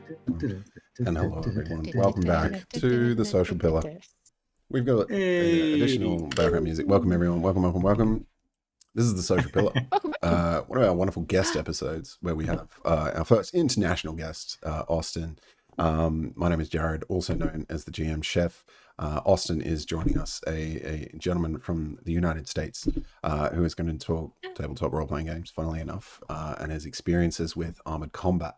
And hello, everyone. Welcome back to the Social Pillar. We've got additional background music. Welcome, everyone. Welcome. This is the Social Pillar. One of our wonderful guest episodes where we have our first international guest, Austin. My name is Jared, also known as the GM Chef. Austin is joining us, a gentleman from the United States who is going to talk tabletop role-playing games, funnily enough, and his experiences with Armored Combat.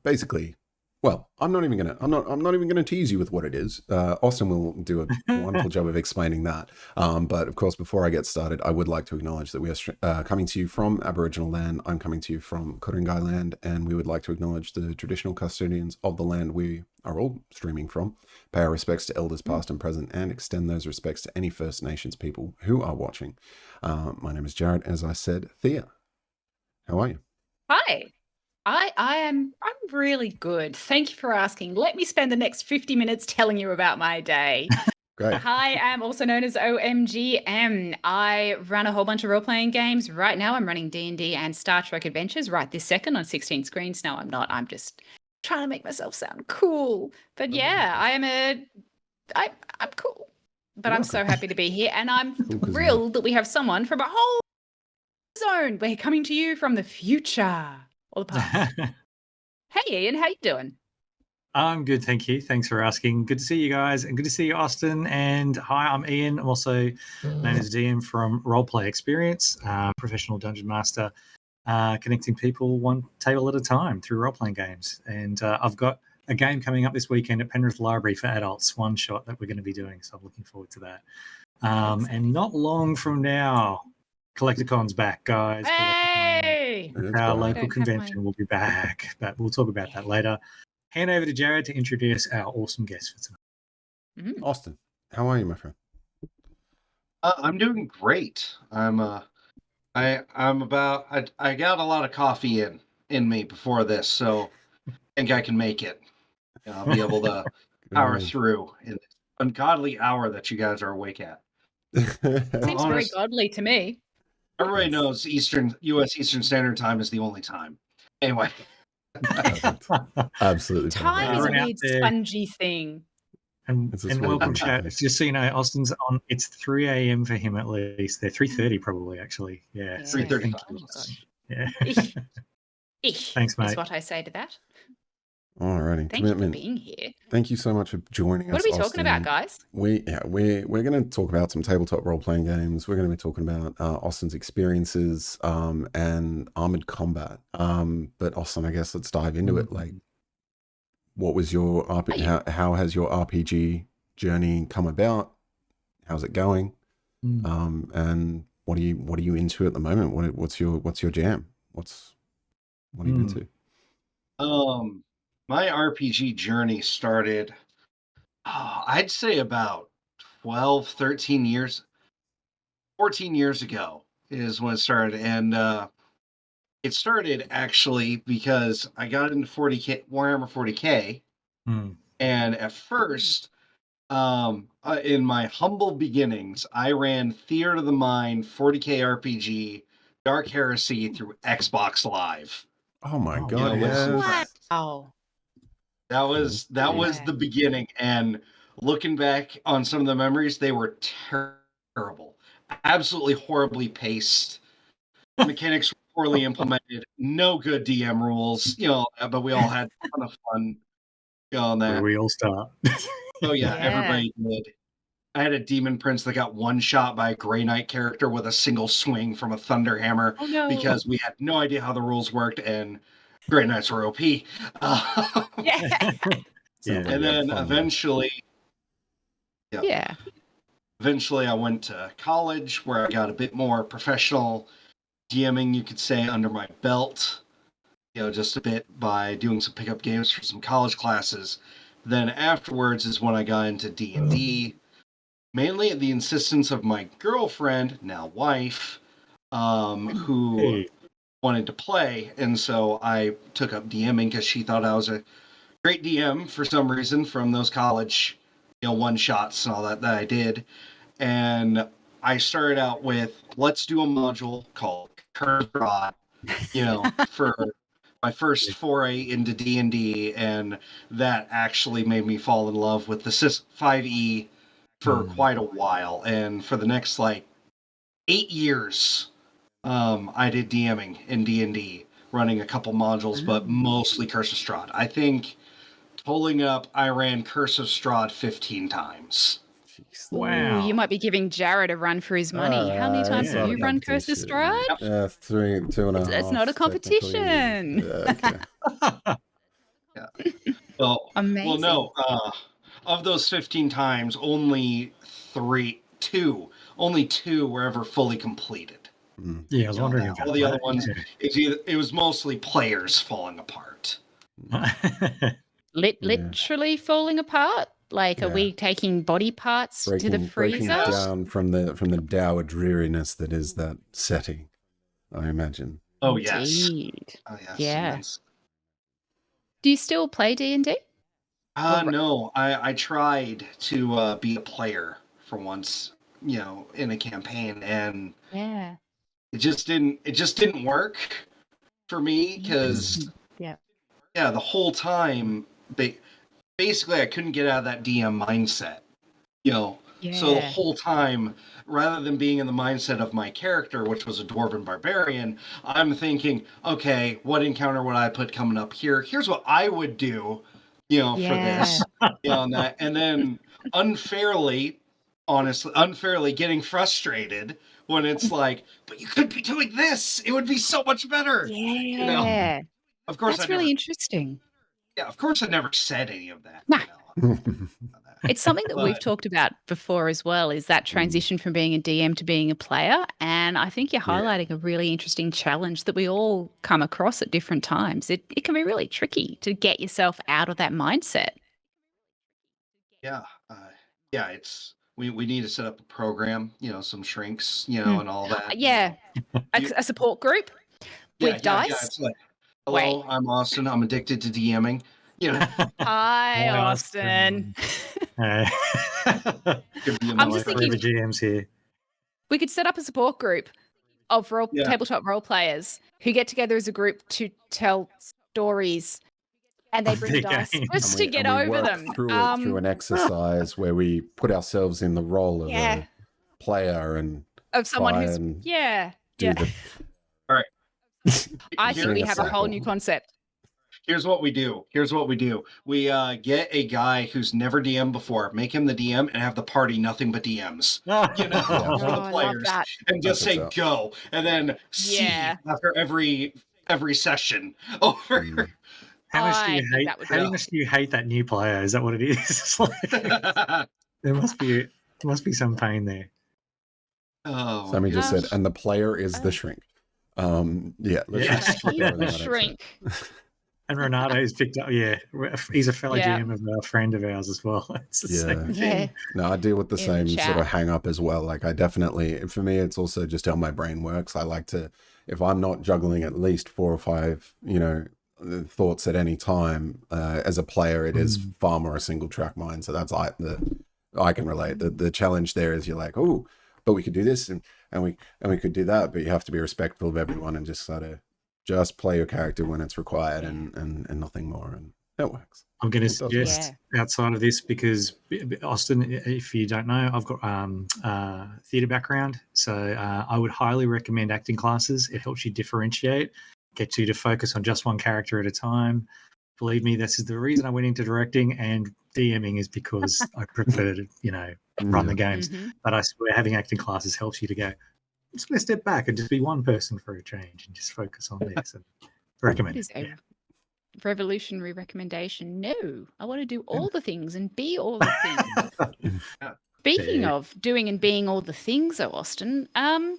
Basically, well, I'm not even gonna tease you with what it is. Austin will do a wonderful job of explaining that. But of course, before I get started, I would like to acknowledge that we are coming to you from Aboriginal land. I'm coming to you from Ku-ring-gai land, and we would like to acknowledge the traditional custodians of the land we are all streaming from. Pay our respects to elders past and present, and extend those respects to any First Nations people who are watching. My name is Jared. As I said, Thea, how are you? Hi. I'm really good. Thank you for asking. Let me spend the next 50 minutes telling you about my day. Great. I am also known as OMGM. I run a whole bunch of role-playing games. Right now I'm running D&D and Star Trek Adventures right this second on 16 screens. No, I'm not. I'm just trying to make myself sound cool. But yeah, I'm cool. But I'm so happy to be here, and I'm thrilled that we have someone from a whole zone. We're coming to you from the future. Or the past. Hey, Ian, how you doing? I'm good, thank you. Thanks for asking. Good to see you guys, and good to see you, Austin. And hi, I'm Ian. I'm also known as DM from Roleplay Experience, professional dungeon master, connecting people one table at a time through role-playing games. And I've got a game coming up this weekend at Penrith Library for adults, one shot that we're going to be doing. So I'm looking forward to that. And not long from now, CollectorCon's back, guys. Hey! Our local convention will be back, but we'll talk about that later. Hand over to Jared to introduce our awesome guest for tonight. Austin, how are you, my friend? I'm doing great. I got a lot of coffee in me before this, so I think I can make it. I'll be able to power through in this ungodly hour that you guys are awake at. Seems very godly to me. Everybody knows U.S. Eastern Standard Time is the only time. Anyway. Absolutely. Time is a weird spongy thing. And welcome, chat. Just so you know, Austin's on. It's 3 a.m. for him at least. They're 3:30 probably, actually. Yeah. 3:30. Yeah. Thanks, mate. That's what I say to that. Alrighty. Thank you for being here. Thank you so much for joining us. What are we talking about, guys? We're going to talk about some tabletop role-playing games. We're going to be talking about Austin's experiences and Armored Combat. But Austin, I guess let's dive into it. Like, what was your how has your RPG journey come about? How's it going? And what are you into at the moment? What's your jam? What are you into? My RPG journey started, I'd say about 12, 13 years, 14 years ago is when it started. And it started actually because I got into Warhammer 40K. And at first, in my humble beginnings, I ran Theater of the Mind, 40K RPG, Dark Heresy through Xbox Live. Oh my God! Wow. That was the beginning, and looking back on some of the memories, they were terrible, absolutely horribly paced. Mechanics were poorly implemented, no good DM rules, but we all had a ton of fun on that. We all start. Oh yeah, everybody did. I had a demon prince that got one shot by a Grey Knight character with a single swing from a thunder hammer because we had no idea how the rules worked, and Grey Knights were OP. And then eventually, eventually I went to college where I got a bit more professional DMing, you could say, under my belt. Just a bit by doing some pickup games for some college classes. Then afterwards is when I got into D&D, mainly at the insistence of my girlfriend, now wife, who wanted to play, and so I took up DMing because she thought I was a great DM for some reason from those college, one shots and all that I did. And I started out with, let's do a module called Curse Rod, for my first foray into D&D, and that actually made me fall in love with the 5e for quite a while. And for the next 8 years, I did DMing in D&D, running a couple modules, but mostly Curse of Strahd. I think, pulling up, I ran Curse of Strahd 15 times. Jeez. Wow. Ooh, you might be giving Jared a run for his money. How many times yeah. have you run Curse of Strahd? Three, 2.5. It's not a technically. competition. Yeah, okay. Yeah. Well, Amazing. no. Of those 15 times, only two were ever fully completed. Yeah, I was wondering about all the other that. ones. It was mostly players falling apart. Literally falling apart. Like, are Yeah. we taking body parts to the breaking freezer? down from the dour dreariness that is that setting, I imagine. Oh yes. Indeed. Oh yes. Yeah. Do you still play D&D? No, I tried to be a player for once, in a campaign, and Yeah. it just didn't work for me because the whole time basically I couldn't get out of that DM mindset, So the whole time, rather than being in the mindset of my character, which was a dwarven barbarian, I'm thinking, okay, what encounter would I put coming up here? Here's what I would do, for this, and that, and then unfairly getting frustrated when it's like, but you could be doing this. It would be so much better. Yeah. Of course, that's really interesting. Yeah, of course, I never said any of that. Nah. It's something that we've talked about before as well, is that transition from being a DM to being a player. And I think you're highlighting a really interesting challenge that we all come across at different times. It can be really tricky to get yourself out of that mindset. Yeah. It's we need to set up a program, some shrinks, and all that. Yeah. A support group with dice. Yeah, it's like, hello, I'm Austin. I'm addicted to DMing. Hi, Austin. Hey. I'm just thinking the GMs here. We could set up a support group of tabletop role players who get together as a group to tell stories, and they bring dice just to get over them. Through an exercise where we put ourselves in the role of a player and of someone who's All right. I think we have a whole new concept. Here's what we do. We get a guy who's never DM'd before, make him the DM, and have the party nothing but DMs. For the players, and just say go, and then see after every session over. How much do you hate that new player? Is that what it is? There must be some pain there. Oh, Sammy just said, and the player is the shrink. Let's the shrink. And Renato's picked up. Yeah, he's a fellow GM of a friend of ours as well. It's the same thing. No, I deal with the same sort of hang up as well. Like, I definitely, for me, it's also just how my brain works. I like to, if I'm not juggling at least 4 or 5, thoughts at any time, as a player, it is far more a single track mind. So that's I can relate. The challenge there is you're like, oh, but we could do this and we could do that, but you have to be respectful of everyone and just sort of just play your character when it's required and nothing more, and it works. I'm going to suggest outside of this, because Austin, if you don't know, I've got theatre background, so I would highly recommend acting classes. It helps you differentiate, gets you to focus on just one character at a time. Believe me, this is the reason I went into directing, and DMing is because I prefer to, run the games. But I swear having acting classes helps you to go, I'm just going to step back and just be one person for a change and just focus on this. And recommend it. A revolutionary recommendation. No, I want to do all the things and be all the things. Speaking of doing and being all the things, though, Austin, Armoured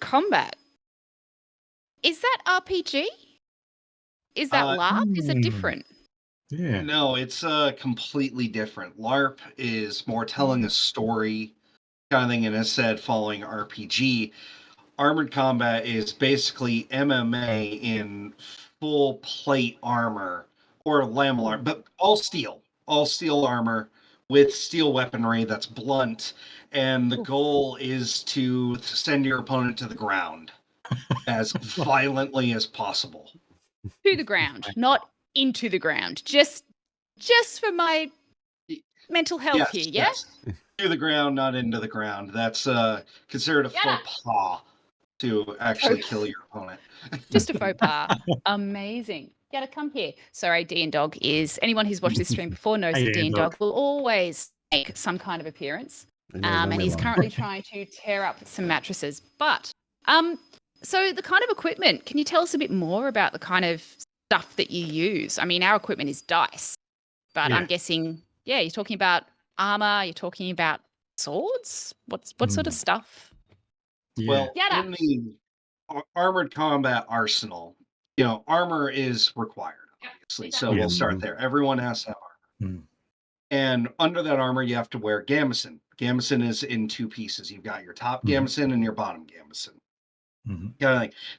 Combat. Is that RPG? Is that LARP? Is it different? Yeah. No, it's completely different. LARP is more telling a story kind of thing, and as said, following RPG. Armored Combat is basically MMA in full plate armor or lamellar, but all steel armor with steel weaponry that's blunt, and the goal is to send your opponent to the ground as violently as possible. To the ground, not into the ground. Just for my mental health here, yeah? Yes. To the ground, not into the ground. That's considered a faux pas to actually kill your opponent. Just a faux pas. Amazing. Gotta come here. Sorry, Dean Dog is anyone who's watched this stream before knows that Dean Dog will always make some kind of appearance. And he's currently trying to tear up some mattresses. But so the kind of equipment, can you tell us a bit more about the kind of stuff that you use? I mean, our equipment is dice, but I'm guessing, you're talking about armor, you're talking about swords? What sort of stuff? Yeah. Well, in the Armored Combat arsenal, armor is required, obviously. So we'll start there. Everyone has to have armor. And under that armor, you have to wear gambeson. Gambeson is in two pieces. You've got your top gambeson and your bottom gambeson.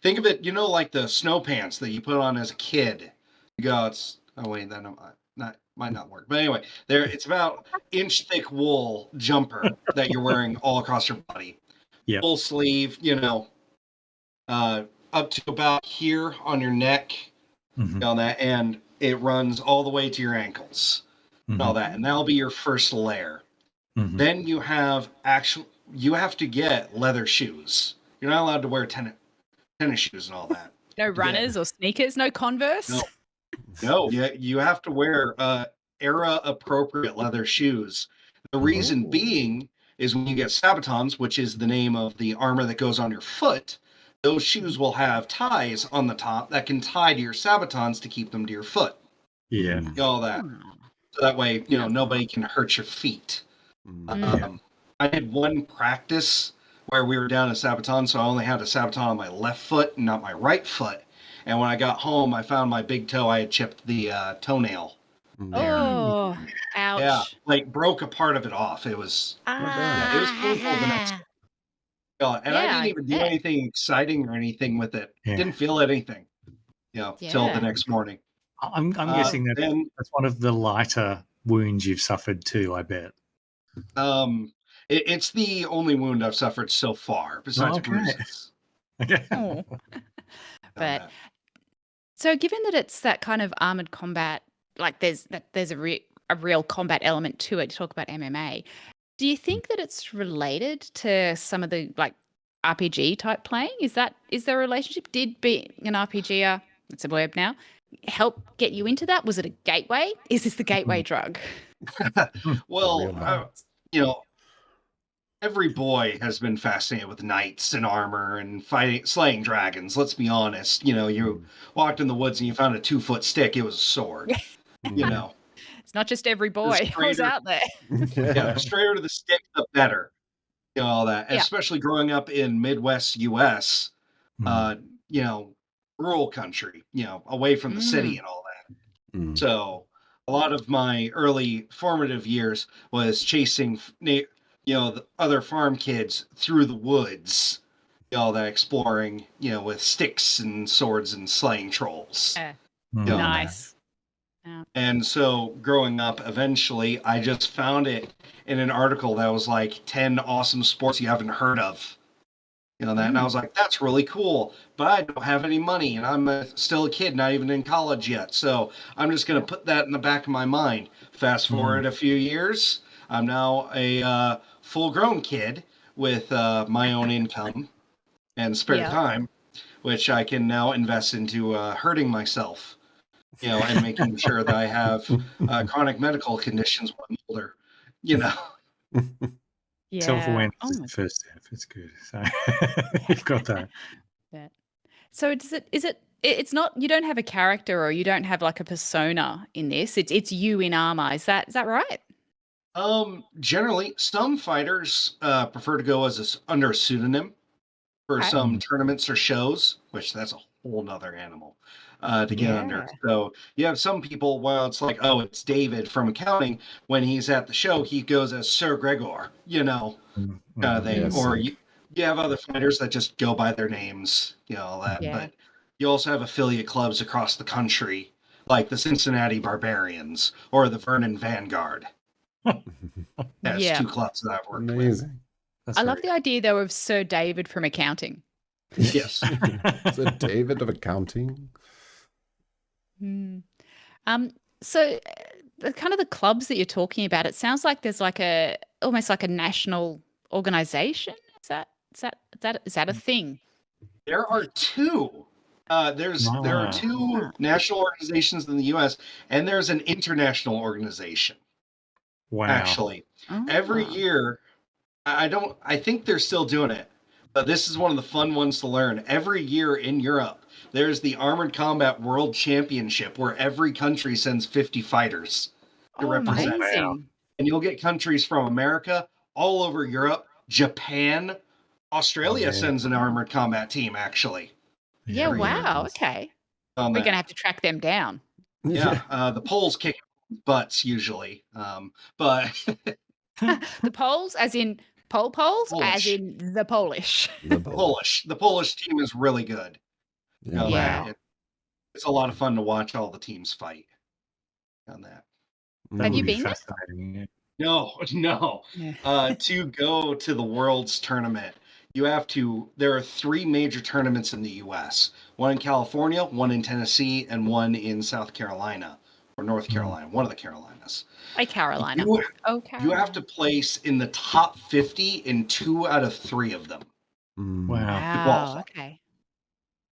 Think of it, like the snow pants that you put on as a kid. You go, that might not work. But anyway, it's about inch thick wool jumper that you're wearing all across your body. Yeah. Full sleeve, up to about here on your neck, all that, and it runs all the way to your ankles, and all that, and that'll be your first layer. Then you have to get leather shoes. You're not allowed to wear tennis shoes and all that. No runners or sneakers, no Converse. No, you have to wear era appropriate leather shoes. The reason being is when you get sabatons, which is the name of the armor that goes on your foot, those shoes will have ties on the top that can tie to your sabatons to keep them to your foot. Yeah. All that. So that way, nobody can hurt your feet. I did one practice where we were down in Sabaton, so I only had a Sabaton on my left foot and not my right foot. And when I got home, I found my big toe. I had chipped the toenail. Oh, ouch. Yeah, broke a part of it off. It was, it was painful the next day. And I didn't even do anything exciting or anything with it. Didn't feel anything, till the next morning. I'm guessing that's one of the lighter wounds you've suffered too, I bet. It's the only wound I've suffered so far, besides bruises. Okay. But so given that it's that kind of armored combat, like there's a real combat element to it, you talk about MMA, do you think that it's related to some of the RPG type playing? Is there a relationship? Did being an RPGer, it's a verb now, help get you into that? Was it a gateway? Is this the gateway drug? Well, every boy has been fascinated with knights and armor and slaying dragons. Let's be honest. You walked in the woods and you found a 2-foot stick. It was a sword. It's not just every boy who's out there. The straighter to the stick, the better. All that. And especially growing up in Midwest U.S., rural country, away from the city and all that. So a lot of my early formative years was chasing the other farm kids through the woods, all that, exploring, with sticks and swords and slaying trolls. Nice. And so growing up, eventually, I just found it in an article that was 10 awesome sports you haven't heard of. And I was like, that's really cool, but I don't have any money, and I'm still a kid, not even in college yet. So I'm just going to put that in the back of my mind. Fast forward a few years, I'm now a full-grown kid with my own income and spare time, which I can now invest into hurting myself, and making sure that I have chronic medical conditions when I'm older, Self-awareness is the first step. It's good. So you've got that. So it's not, you don't have a character or you don't have a persona in this. It's you in armor. Is that right? Generally, some fighters prefer to go under a pseudonym for some tournaments or shows, which that's a whole nother animal to get under. So you have some people, while it's it's David from accounting, when he's at the show, he goes as Sir Gregor, kind of thing. Yes. Or you have other fighters that just go by their names, all that. Yeah. But you also have affiliate clubs across the country, like the Cincinnati Barbarians or the Vernon Vanguard. That's 2 clubs that I've worked with. I love the idea, though, of Sir David from accounting. Yes. Sir David of accounting? Mm. So the kind of the clubs that you're talking about, it sounds like there's like almost like a national organization. Is that a thing? There are two. There are Ah, two national organizations in the U.S. and there's an international organization. wow. Actually, every Ah. year, I think they're still doing it, but this is one of the fun ones to learn. Every year in Europe, there's the Armored Combat World Championship where every country sends 50 fighters to Oh, represent. amazing. And you'll get countries from America, all over Europe, Japan, Australia sends an Armored Combat team, actually. Yeah, every year. wow. Okay. On We're that. going to have to track them down. Yeah, the Poles kick butts usually, but The Poles, as in Poles, as Polish. in the Polish. The Polish team is really good. Yeah. Yeah. It's a lot of fun to watch all the teams fight on that. That Have would you be been there? fascinating. Yeah. No. Yeah. To go to the World's tournament, there are 3 major tournaments in the U.S. One in California, one in Tennessee, and one in South Carolina or North Carolina, one of the Carolinas. Hey, Carolina. You have to place in the top 50 in 2 out of 3 of them. Wow. Wow. Okay.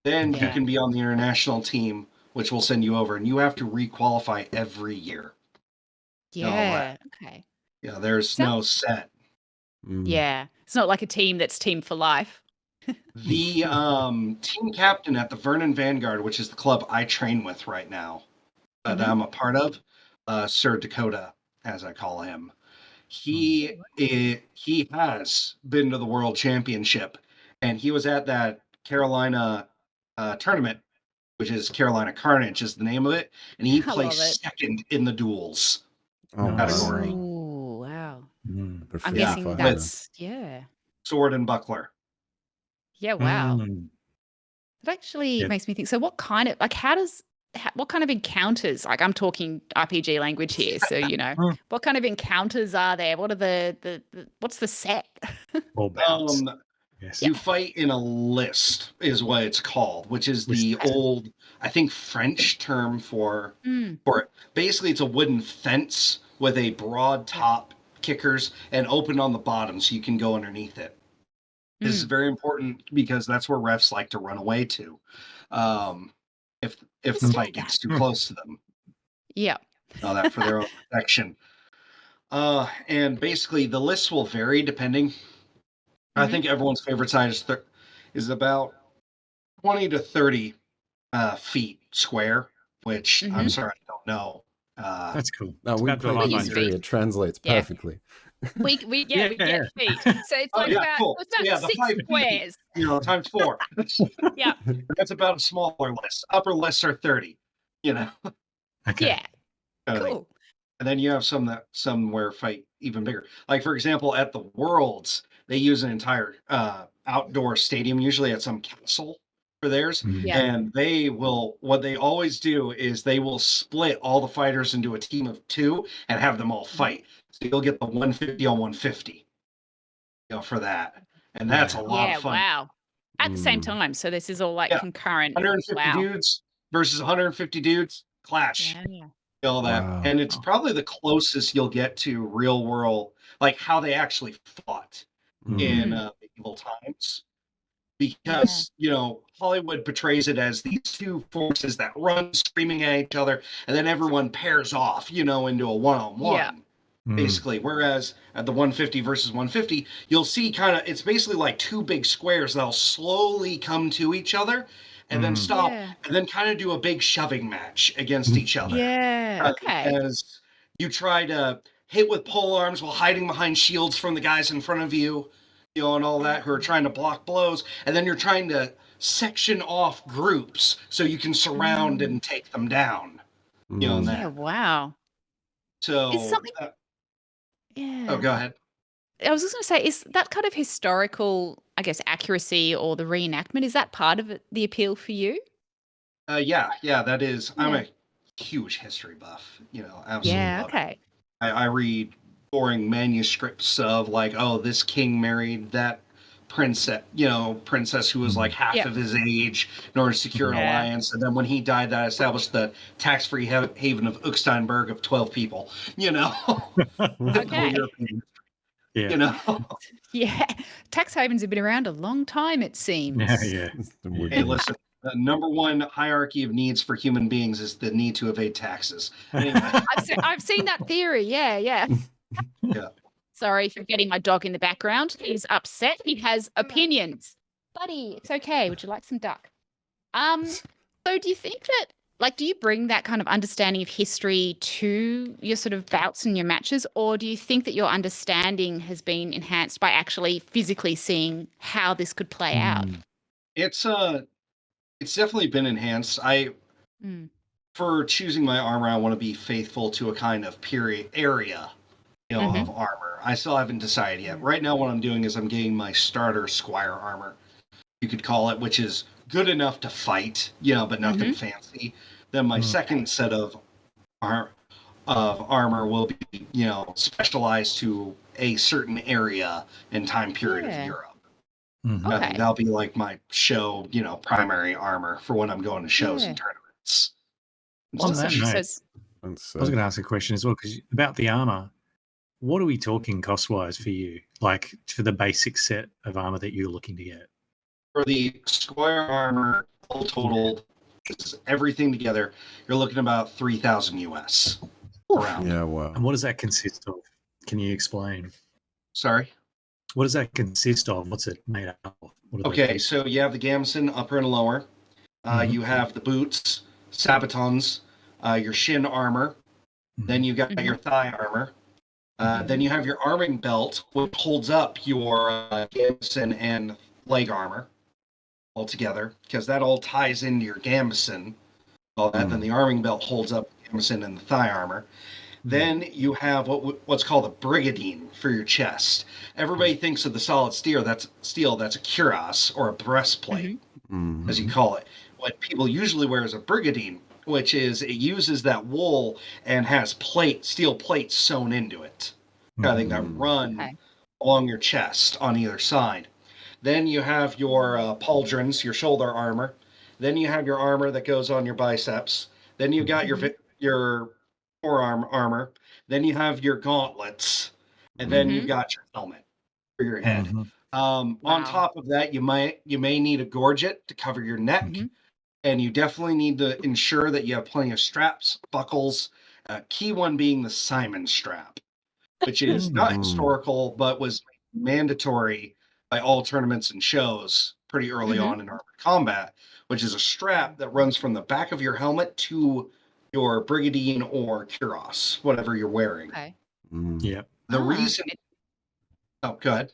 Then you Yeah. can be on the international team, which will send you over, and you have to re-qualify every year. Yeah. Okay. Yeah, there's Sounds- no set. Yeah. It's not like a team that's team for life. The team captain at the Vernon Vanguard, which is the club I train with right now, that I'm a part of, Sir Dakota, as I call him. He has been to the World Championship, and he was at that Carolina tournament, which is Carolina Carnage is the name of it, and he I love placed it. second in the duels Oh, category. Oh, wow. I'm Professional guessing fighter. that's, yeah. Sword and buckler. Yeah, wow. Mm. It actually Yeah. makes me think, so what kind of, like, what kind of encounters, like I'm talking RPG language here, so, what kind of encounters are there? What are what's the set? All bouts. Yes. You fight in a list is what it's called, which is the List. old, I think, French term for it. Basically, it's a wooden fence with a broad top, kickers, and open on the bottom so you can go underneath it. This is very important because that's where refs like to run away to if the fight gets too close to them. Yeah. All that for their own protection. And basically, the lists will vary depending. I think everyone's favorite size is about 20 to 30 feet square, which I'm sorry, I don't know. That's cool. No, It's we about play 500. D&D. It translates Yeah. perfectly. We get feet. So it's like about, cool. it's about The 6 5 feet, squares. times 4. Yeah. That's about a smaller list. Upper lists are 30, Okay. Yeah. kind of thing. Cool. And then you have some where fight even bigger. Like, for example, at the Worlds, they use an entire outdoor stadium, usually at some castle for theirs. Yeah. And what they always do is they will split all the fighters into a team of 2 and have them all fight. So you'll get the 150 on 150, for that. And that's a lot of fun. Wow. At the same time. So this is all like concurrent. 150 dudes versus 150 dudes, clash. Yeah. All that. Wow. And it's probably the closest you'll get to real world, like how they actually fought in medieval times. Because, Hollywood portrays it as these two forces that run screaming at each other, and then everyone pairs off, into a one-on-one. Basically. Whereas at the 150 versus 150, you'll see it's basically like 2 big squares that'll slowly come to each other and then stop and then kind of do a big shoving match against each other. Yeah. Okay. As you try to hit with pole arms while hiding behind shields from the guys in front of you, and all that, who are trying to block blows. And then you're trying to section off groups so you can surround and take them down. And that. Yeah. Wow. So It's something. Oh, go ahead. I was just going to say, is that kind of historical, I guess, accuracy or the reenactment, is that part of the appeal for you? Yeah, that is. I'm a huge history buff, absolutely. Yeah, okay. I read boring manuscripts of like, oh, this king married that princess who was like half Yep. of his age in order to secure an Yeah. alliance. And then when he died, that established the tax-free haven of Ucksteinberg of 12 people. Okay. Yeah. Yeah. Tax havens have been around a long time, it seems. Yeah. Hey, listen. The number one hierarchy of needs for human beings is the need to evade taxes. Anyway. I've seen that theory. Yeah. Yeah. Sorry for getting my dog in the background. He's upset. He has opinions. Buddy, it's okay. Would you like some duck? So do you think that, do you bring that kind of understanding of history to your sort of bouts and your matches, or do you think that your understanding has been enhanced by actually physically seeing how this could play out? It's definitely been enhanced. For choosing my armor, I want to be faithful to a kind of area, of armor. I still haven't decided yet. Right now, what I'm doing is I'm getting my starter squire armor, you could call it, which is good enough to fight, but nothing fancy. Then my second set of armor will be, specialized to a certain area and time period of Europe. I think that'll be like my show, primary armor for when I'm going to shows and tournaments. On that note, So I was going to ask a question as well, because about the armor, what are we talking cost-wise for you? Like for the basic set of armor that you're looking to get? For the squire armor, all totaled, everything together, you're looking about 3,000 US. Around. Yeah, wow. And what does that consist of? Can you explain? Sorry? What does that consist of? What's it made up of? Okay, so you have the gambeson, upper and lower. You have the boots, sabatons, your shin armor. Then you got your thigh armor. Then you have your arming belt, which holds up your gambeson and leg armor all together, because that all ties into your gambeson. All that. Then the arming belt holds up the gambeson and the thigh armor. Then you have what's called a brigadine for your chest. Everybody thinks of the solid steel. That's a cuirass or a breastplate, as you call it. What people usually wear is a brigadine, which is it uses that wool and has steel plates sewn into it, kind of that run along your chest on either side. Then you have your pauldrons, your shoulder armor. Then you have your armor that goes on your biceps. Then you got your forearm armor. Then you have your gauntlets, and then you've got your helmet for your head. On top of that, you may need a gorget to cover your neck, and you definitely need to ensure that you have plenty of straps, buckles. Key one being the Simon strap, which is not historical, but was mandatory by all tournaments and shows pretty early on in Armored Combat, which is a strap that runs from the back of your helmet to your brigadine or cuirass, whatever you're wearing. Okay. Yeah. The reason... Oh, go ahead.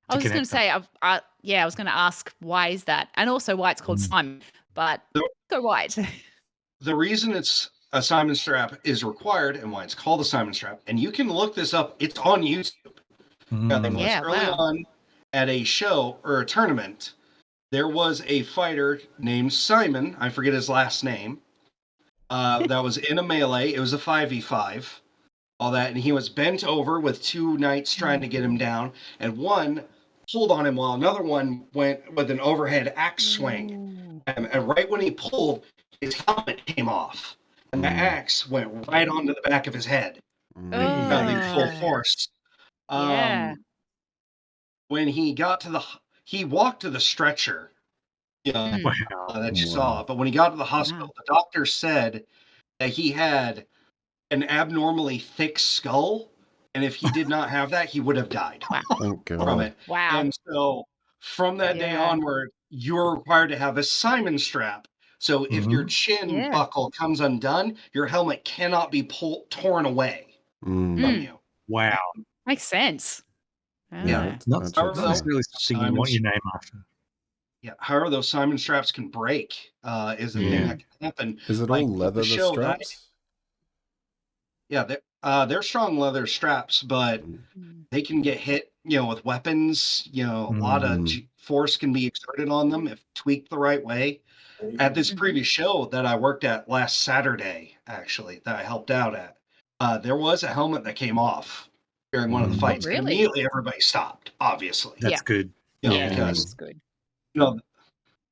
I was just going to say, I was going to ask, why is that? And also why it's called Simon, but go white. The reason it's a Simon strap is required and why it's called a Simon strap, and you can look this up, it's on YouTube. Early on at a show or a tournament, there was a fighter named Simon, I forget his last name, that was in a melee. It was a 5v5, all that, and he was bent over with two knights trying to get him down, and one pulled on him while another one went with an overhead axe swing. And right when he pulled, his helmet came off, and the axe went right onto the back of his head. Full force. When he got to he walked to the stretcher, that you saw. But when he got to the hospital, the doctor said that he had an abnormally thick skull, and if he did not have that, he would have died from it. Wow. And so from that day onward, you're required to have a Simon strap. So if your chin buckle comes undone, your helmet cannot be torn away from you. Wow. Makes sense. It's not necessarily something you want your name after. Yeah. However, those Simon straps can break. Is the thing that can happen. Is it all leather, the straps? They're strong leather straps, but they can get hit, with weapons. A lot of force can be exerted on them if tweaked the right way. At this previous show that I worked at last Saturday, actually, that I helped out at, there was a helmet that came off during one of the fights. Really? And immediately everybody stopped, obviously. That's good. Yeah, because that's good.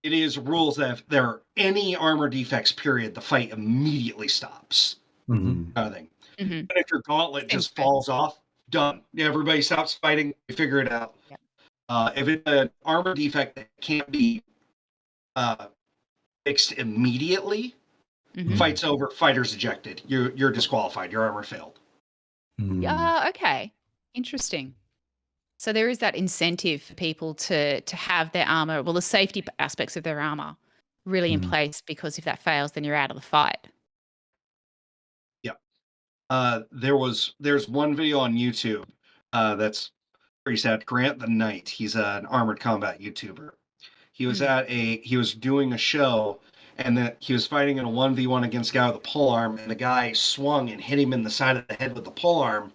it is rules that if there are any armor defects, period, the fight immediately stops. Mm-hmm. Kind of thing. Mm-hmm. And if your gauntlet Seems just fair. falls off, done. Everybody stops fighting. We figure it out. Yep. If it's an armor defect that can't be fixed immediately, Mm-hmm. fight's over. Fighter's ejected. You're disqualified. Your armor failed. Yeah. Okay. Interesting. So there is that incentive for people to have their armor, well, the safety aspects of their armor, really in place, because if that fails, then you're out of the fight. There's one video on YouTube that's pretty sad. Grant the Knight. He's an Armored Combat YouTuber. He was doing a show, and then he was fighting in a 1v1 against a guy with a polearm, and the guy swung and hit him in the side of the head with the polearm.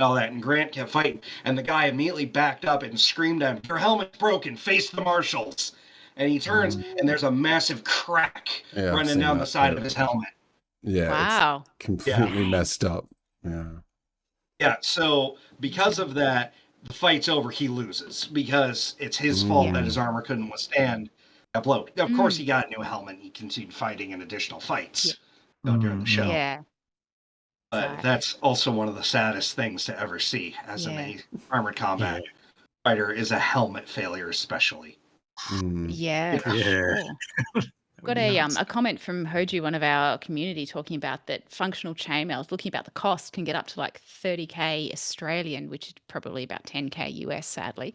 All that, and Grant kept fighting, and the guy immediately backed up and screamed at him, "Your helmet's broken, face the marshals." And he turns, and there's a massive crack running down the side of his helmet. Yeah, wow. It's completely messed up. Yeah, so because of that, the fight's over, he loses, because it's his fault that his armor couldn't withstand that blow. Of course, he got a new helmet, and he continued fighting in additional fights during the show. Yeah. But that's also one of the saddest things to ever see as an Armored Combat fighter, is a helmet failure, especially. Yeah. Sure. Got a comment from Hoju, one of our community, talking about that functional chainmail, looking about the cost, can get up to like 30K Australian, which is probably about 10K US, sadly.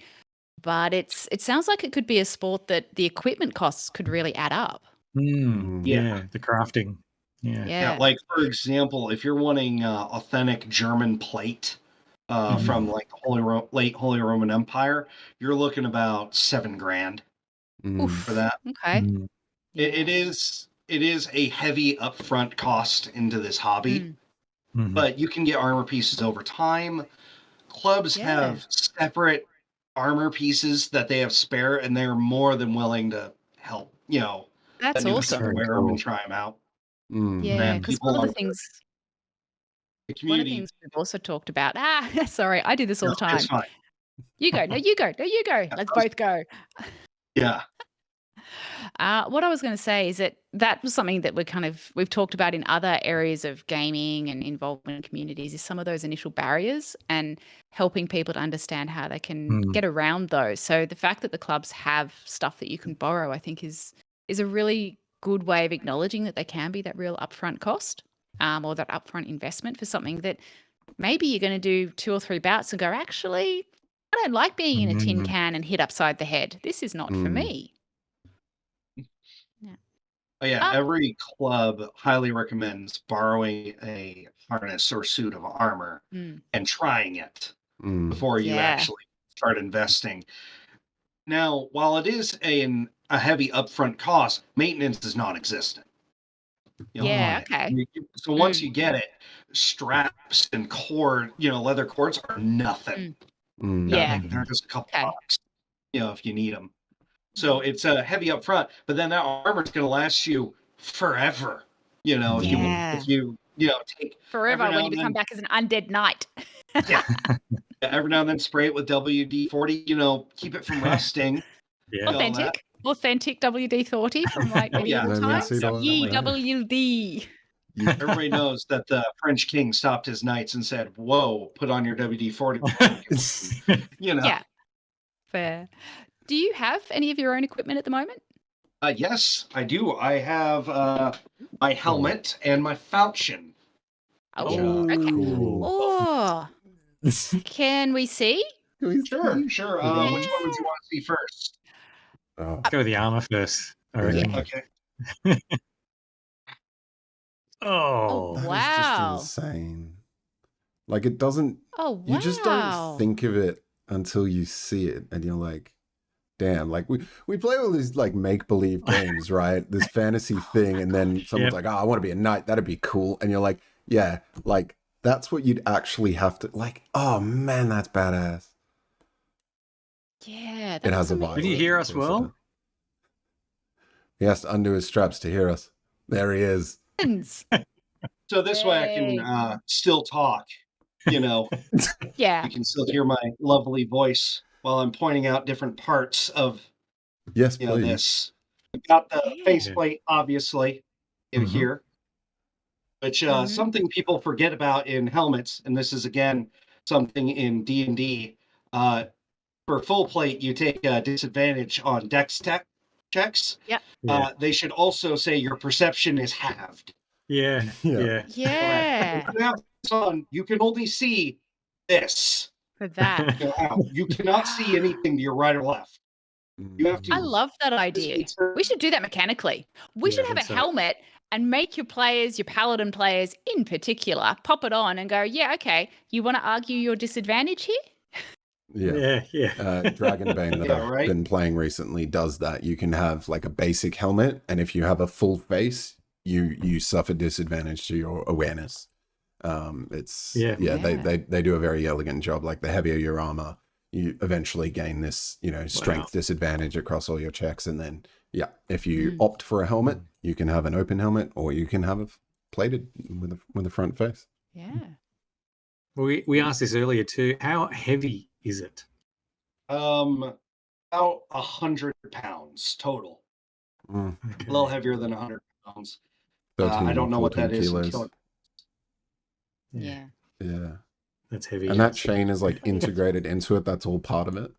But it sounds like it could be a sport that the equipment costs could really add up. Yeah, the crafting. Yeah, like, for example, if you're wanting authentic German plate from like the late Holy Roman Empire, you're looking about $7,000 for that. Okay. It is a heavy upfront cost into this hobby, but you can get armor pieces over time. Clubs have separate armor pieces that they have spare, and they're more than willing to help. That's awesome. Wear them and try them out. Yeah, because one of the things we've also talked about. Sorry, I do this all the time. It's fine. You go. No, you go. No, you go. Let's both go. Yeah. What I was going to say is that was something that we've talked about in other areas of gaming and involvement in communities, is some of those initial barriers and helping people to understand how they can get around those. So the fact that the clubs have stuff that you can borrow, I think is a really good way of acknowledging that there can be that real upfront cost, or that upfront investment for something that maybe you're going to do 2 or 3 bouts and go, actually, I don't like being in a tin can and hit upside the head. This is not for me. Oh, yeah, every club highly recommends borrowing a harness or suit of armor and trying it before you actually start investing. Now, while it is a heavy upfront cost, maintenance is non-existent. Okay. So once you get it, straps and cord, leather cords are nothing. They're just a couple bucks, if you need them. So it's a heavy upfront, but then that armor is going to last you forever. If you take forever when you become back as an undead knight. Every now and then spray it with WD-40. Keep it from rusting. Authentic WD-40 from like medieval times. WD. Everybody knows that the French king stopped his knights and said, "Whoa, put on your WD-40." Yeah, fair. Do you have any of your own equipment at the moment? Yes, I do. I have my helmet and my falchion. Oh, okay. Cool. Oh, can we see? Sure. Which one would you want to see first? Let's go with the armor first. Okay. Oh, wow. That is just insane. Like, it doesn't... Oh, wow. You just don't think of it until you see it, and you're like, damn. Like, we play all these, like, make-believe games, right? This fantasy thing, and then someone's like, I want to be a knight. That'd be cool. And you're like, yeah, like, that's what you'd actually have to... Like, oh, man, that's badass. Yeah, it has a vibe. Did you hear us well? He has to undo his straps to hear us. There he is. So this way I can still talk, Yeah. You can still hear my lovely voice. while I'm pointing out different parts of Yes, please. this. We've got the Yeah. faceplate, obviously, in here, which something people forget about in helmets, and this is again something in D&D. For full plate, you take a disadvantage on dex checks. Yep. They should also say your perception is halved. Yeah. Yeah. If you have this on, you can only see this. For that. You cannot see anything to your right or left. You have to. I love that idea. We should do that mechanically. We should have a helmet and make your players, your paladin players in particular, pop it on and go, yeah, okay, you want to argue your disadvantage here? Yeah. Dragonbane that I've been playing recently does that. You can have like a basic helmet, and if you have a full face, you suffer disadvantage to your awareness. They do a very elegant job. Like the heavier your armor, you eventually gain this, strength disadvantage across all your checks. And then, if you opt for a helmet, you can have an open helmet, or you can have it plated with a front face. Yeah. We asked this earlier too. How heavy is it? About 100 pounds total. Okay. A little heavier than 100 pounds. 13, I don't know what that kilos. is. Yeah. That's heavy. And that chain is like integrated into it. That's all part of it.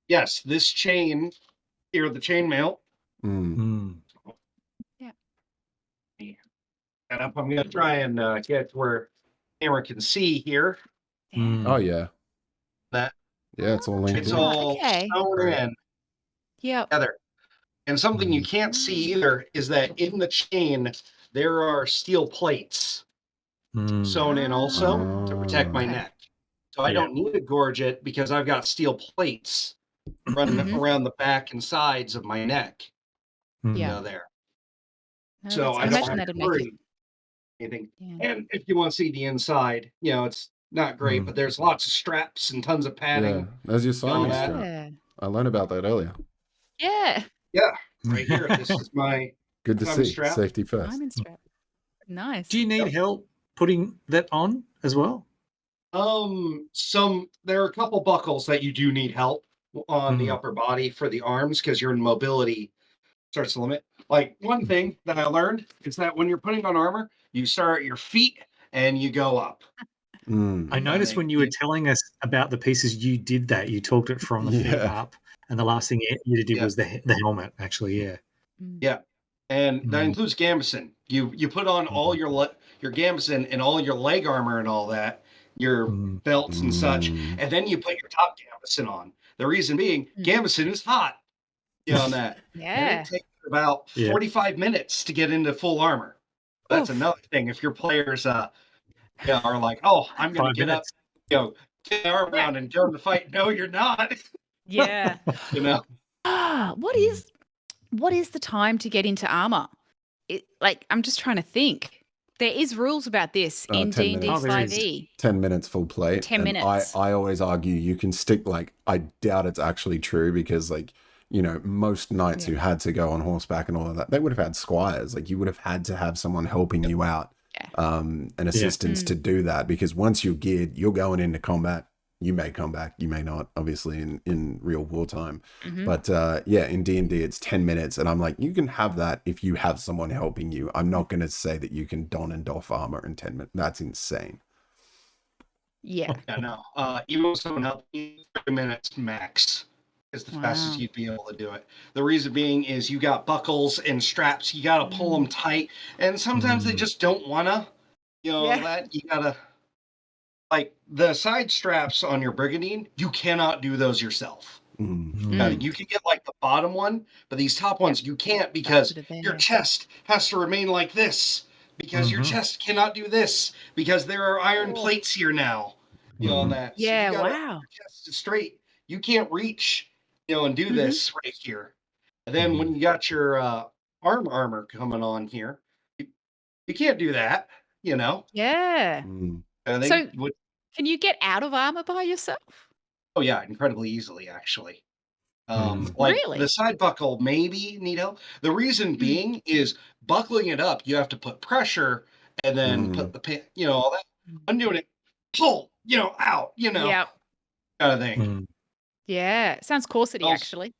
Yes, this chain here, the chainmail. Yeah. And I'm going to try and get where camera can see here. Oh yeah. It's all linked. It's all sewn in. Together. And something you can't see either is that in the chain there are steel plates sewn in also to protect my neck. So I don't need to gorge it because I've got steel plates running around the back and sides of my neck. There. No, so I don't have to worry anything. And if you want to see the inside, it's not great, but there's lots of straps and tons of padding. Yeah, there's your signing strap. I learned about that earlier. Yeah. Yeah, right here. This is my good to see. Strap. Safety first. Diamond strap. Nice. Do you need help putting that on as well? There are a couple buckles that you do need help on the upper body for the arms because your mobility starts to limit. Like one thing that I learned is that when you're putting on armor, you start at your feet and you go up. I noticed when you were telling us about the pieces, you did that. You talked it from the feet up, and the last thing you did was the helmet. Actually, yeah, and that includes gambeson. You put on all your gambeson and all your leg armor and all that, your belts and such, and then you put your top gambeson on. The reason being, gambeson is hot. On that. And it takes about 45 minutes to get into full armor. That's another thing. If your players are like, oh, I'm going to get up, get the arm around and go to the fight. No, you're not. Yeah. What is the time to get into armor? I'm just trying to think. There is rules about this in D&D 5e. 10 minutes full plate. 10 minutes. I always argue you can stick, I doubt it's actually true because, most knights who had to go on horseback and all of that, they would have had squires. You would have had to have someone helping you out, and assistance to do that, because once you're geared, you're going into combat. You may come back, you may not, obviously, in real wartime. But in D&D, it's 10 minutes. And I'm like, you can have that if you have someone helping you. I'm not going to say that you can don and doff armor in 10 minutes. That's insane. Yeah. No. Even with someone helping you, 30 minutes max is the fastest you'd be able to do it. The reason being is you got buckles and straps. You got to pull them tight. And sometimes they just don't want to, that. You got to... the side straps on your brigandine, you cannot do those yourself. You can get the bottom one, but these top ones you can't because your chest has to remain like this, because your chest cannot do this, because there are iron plates here now. On that. Yeah, so your chest is straight. You can't reach, and do this right here. And then when you got your armor coming on here, you can't do that, Yeah. Can you get out of armor by yourself? Oh yeah, incredibly easily, actually. Really? The side buckle maybe need help. The reason being is buckling it up, you have to put pressure and then put the all that. Undoing it, pull, out, Yep. kind of thing. Mm. Yeah, sounds Corsity Also- actually.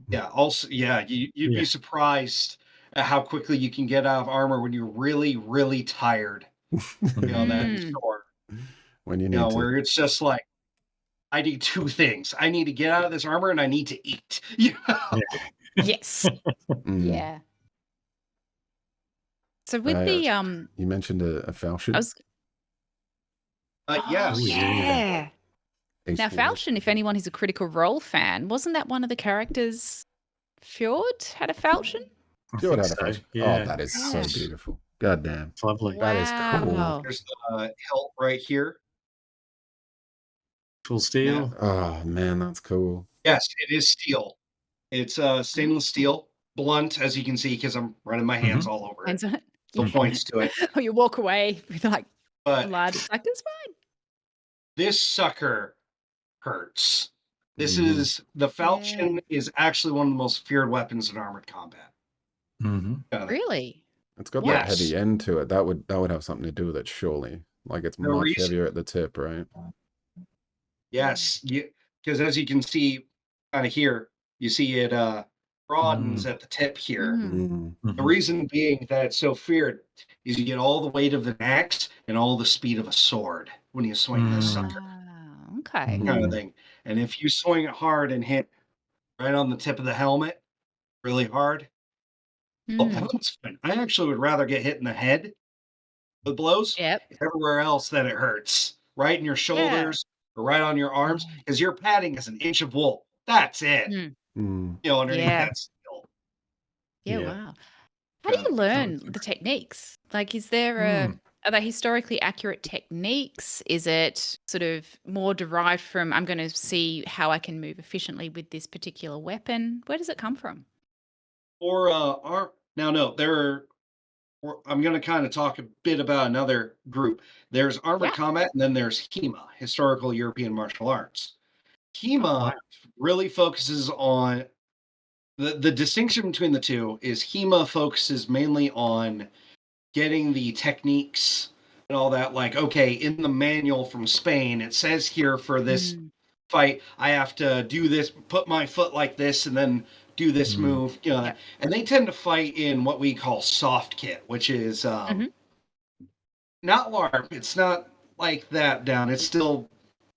Yeah. Also, yeah, you'd Yeah. be surprised at how quickly you can get out of armor when you're really, really tired. You know, that Mm. store. When you You need know, to. where it's just like, I need two things. I need to get out of this armor and I need to eat. You know? Yes. Mm. Yeah. So with Right. the You mentioned a falchion. I was Yes. Oh, yeah. Now, Ace Ward. Falchion, if anyone is a Critical Role fan, wasn't that one of the characters? Fjord had a Falchion? I Fjord think had a so. falchion. Yeah. Oh, that is so Yeah. beautiful. God damn. It's lovely. That is cool. Wow. There's the hilt right here. Full steel. Oh man, that's cool. Yes, it is steel. It's stainless steel, blunt, as you can see, because I'm running my hands all over And it. so, So points to it. or you walk away with like But blood. It's like, it's fine. this sucker hurts. This Mhm. is the falchion is actually one of the most feared weapons in Armored Combat. Mm-hmm. Kind of thing. Really? It's got Yes. that heavy end to it. That would have something to do with it, surely. Like it's The much reason- heavier at the tip, right? Yes, because as you can see, kind of here, you see it broadens at the tip here. Mm. The reason being that it's so feared is you get all the weight of an axe and all the speed of a sword when you swing this sucker, Ah, okay. kind of thing. And if you swing it hard and hit right on the tip of the helmet, really hard, well, Mm. that's fine. I actually would rather get hit in the head with blows. Yep. Everywhere else that it hurts, right in your shoulders or right on your arms, because your padding is an inch of wool. That's it. Mm. Mm. You know, underneath Yeah. that steel. Yeah, Yeah. wow. How do Yeah. you learn the techniques? Like, is there are they historically accurate techniques? Is it sort of more derived from, I'm going to see how I can move efficiently with this particular weapon? Where does it come from? Or no, I'm going to kind of talk a bit about another group. There's Armored Yeah. Combat, and then there's HEMA, Historical European Martial Arts. HEMA wow. really focuses on the distinction between the two is HEMA focuses mainly on getting the techniques and all that. Like, okay, in the manual from Spain, it says here for this fight, I have to do this, put my foot like this, and then do this move. You know, and they tend to fight in what we call soft kit, which is not LARP. It's not like that down. It's still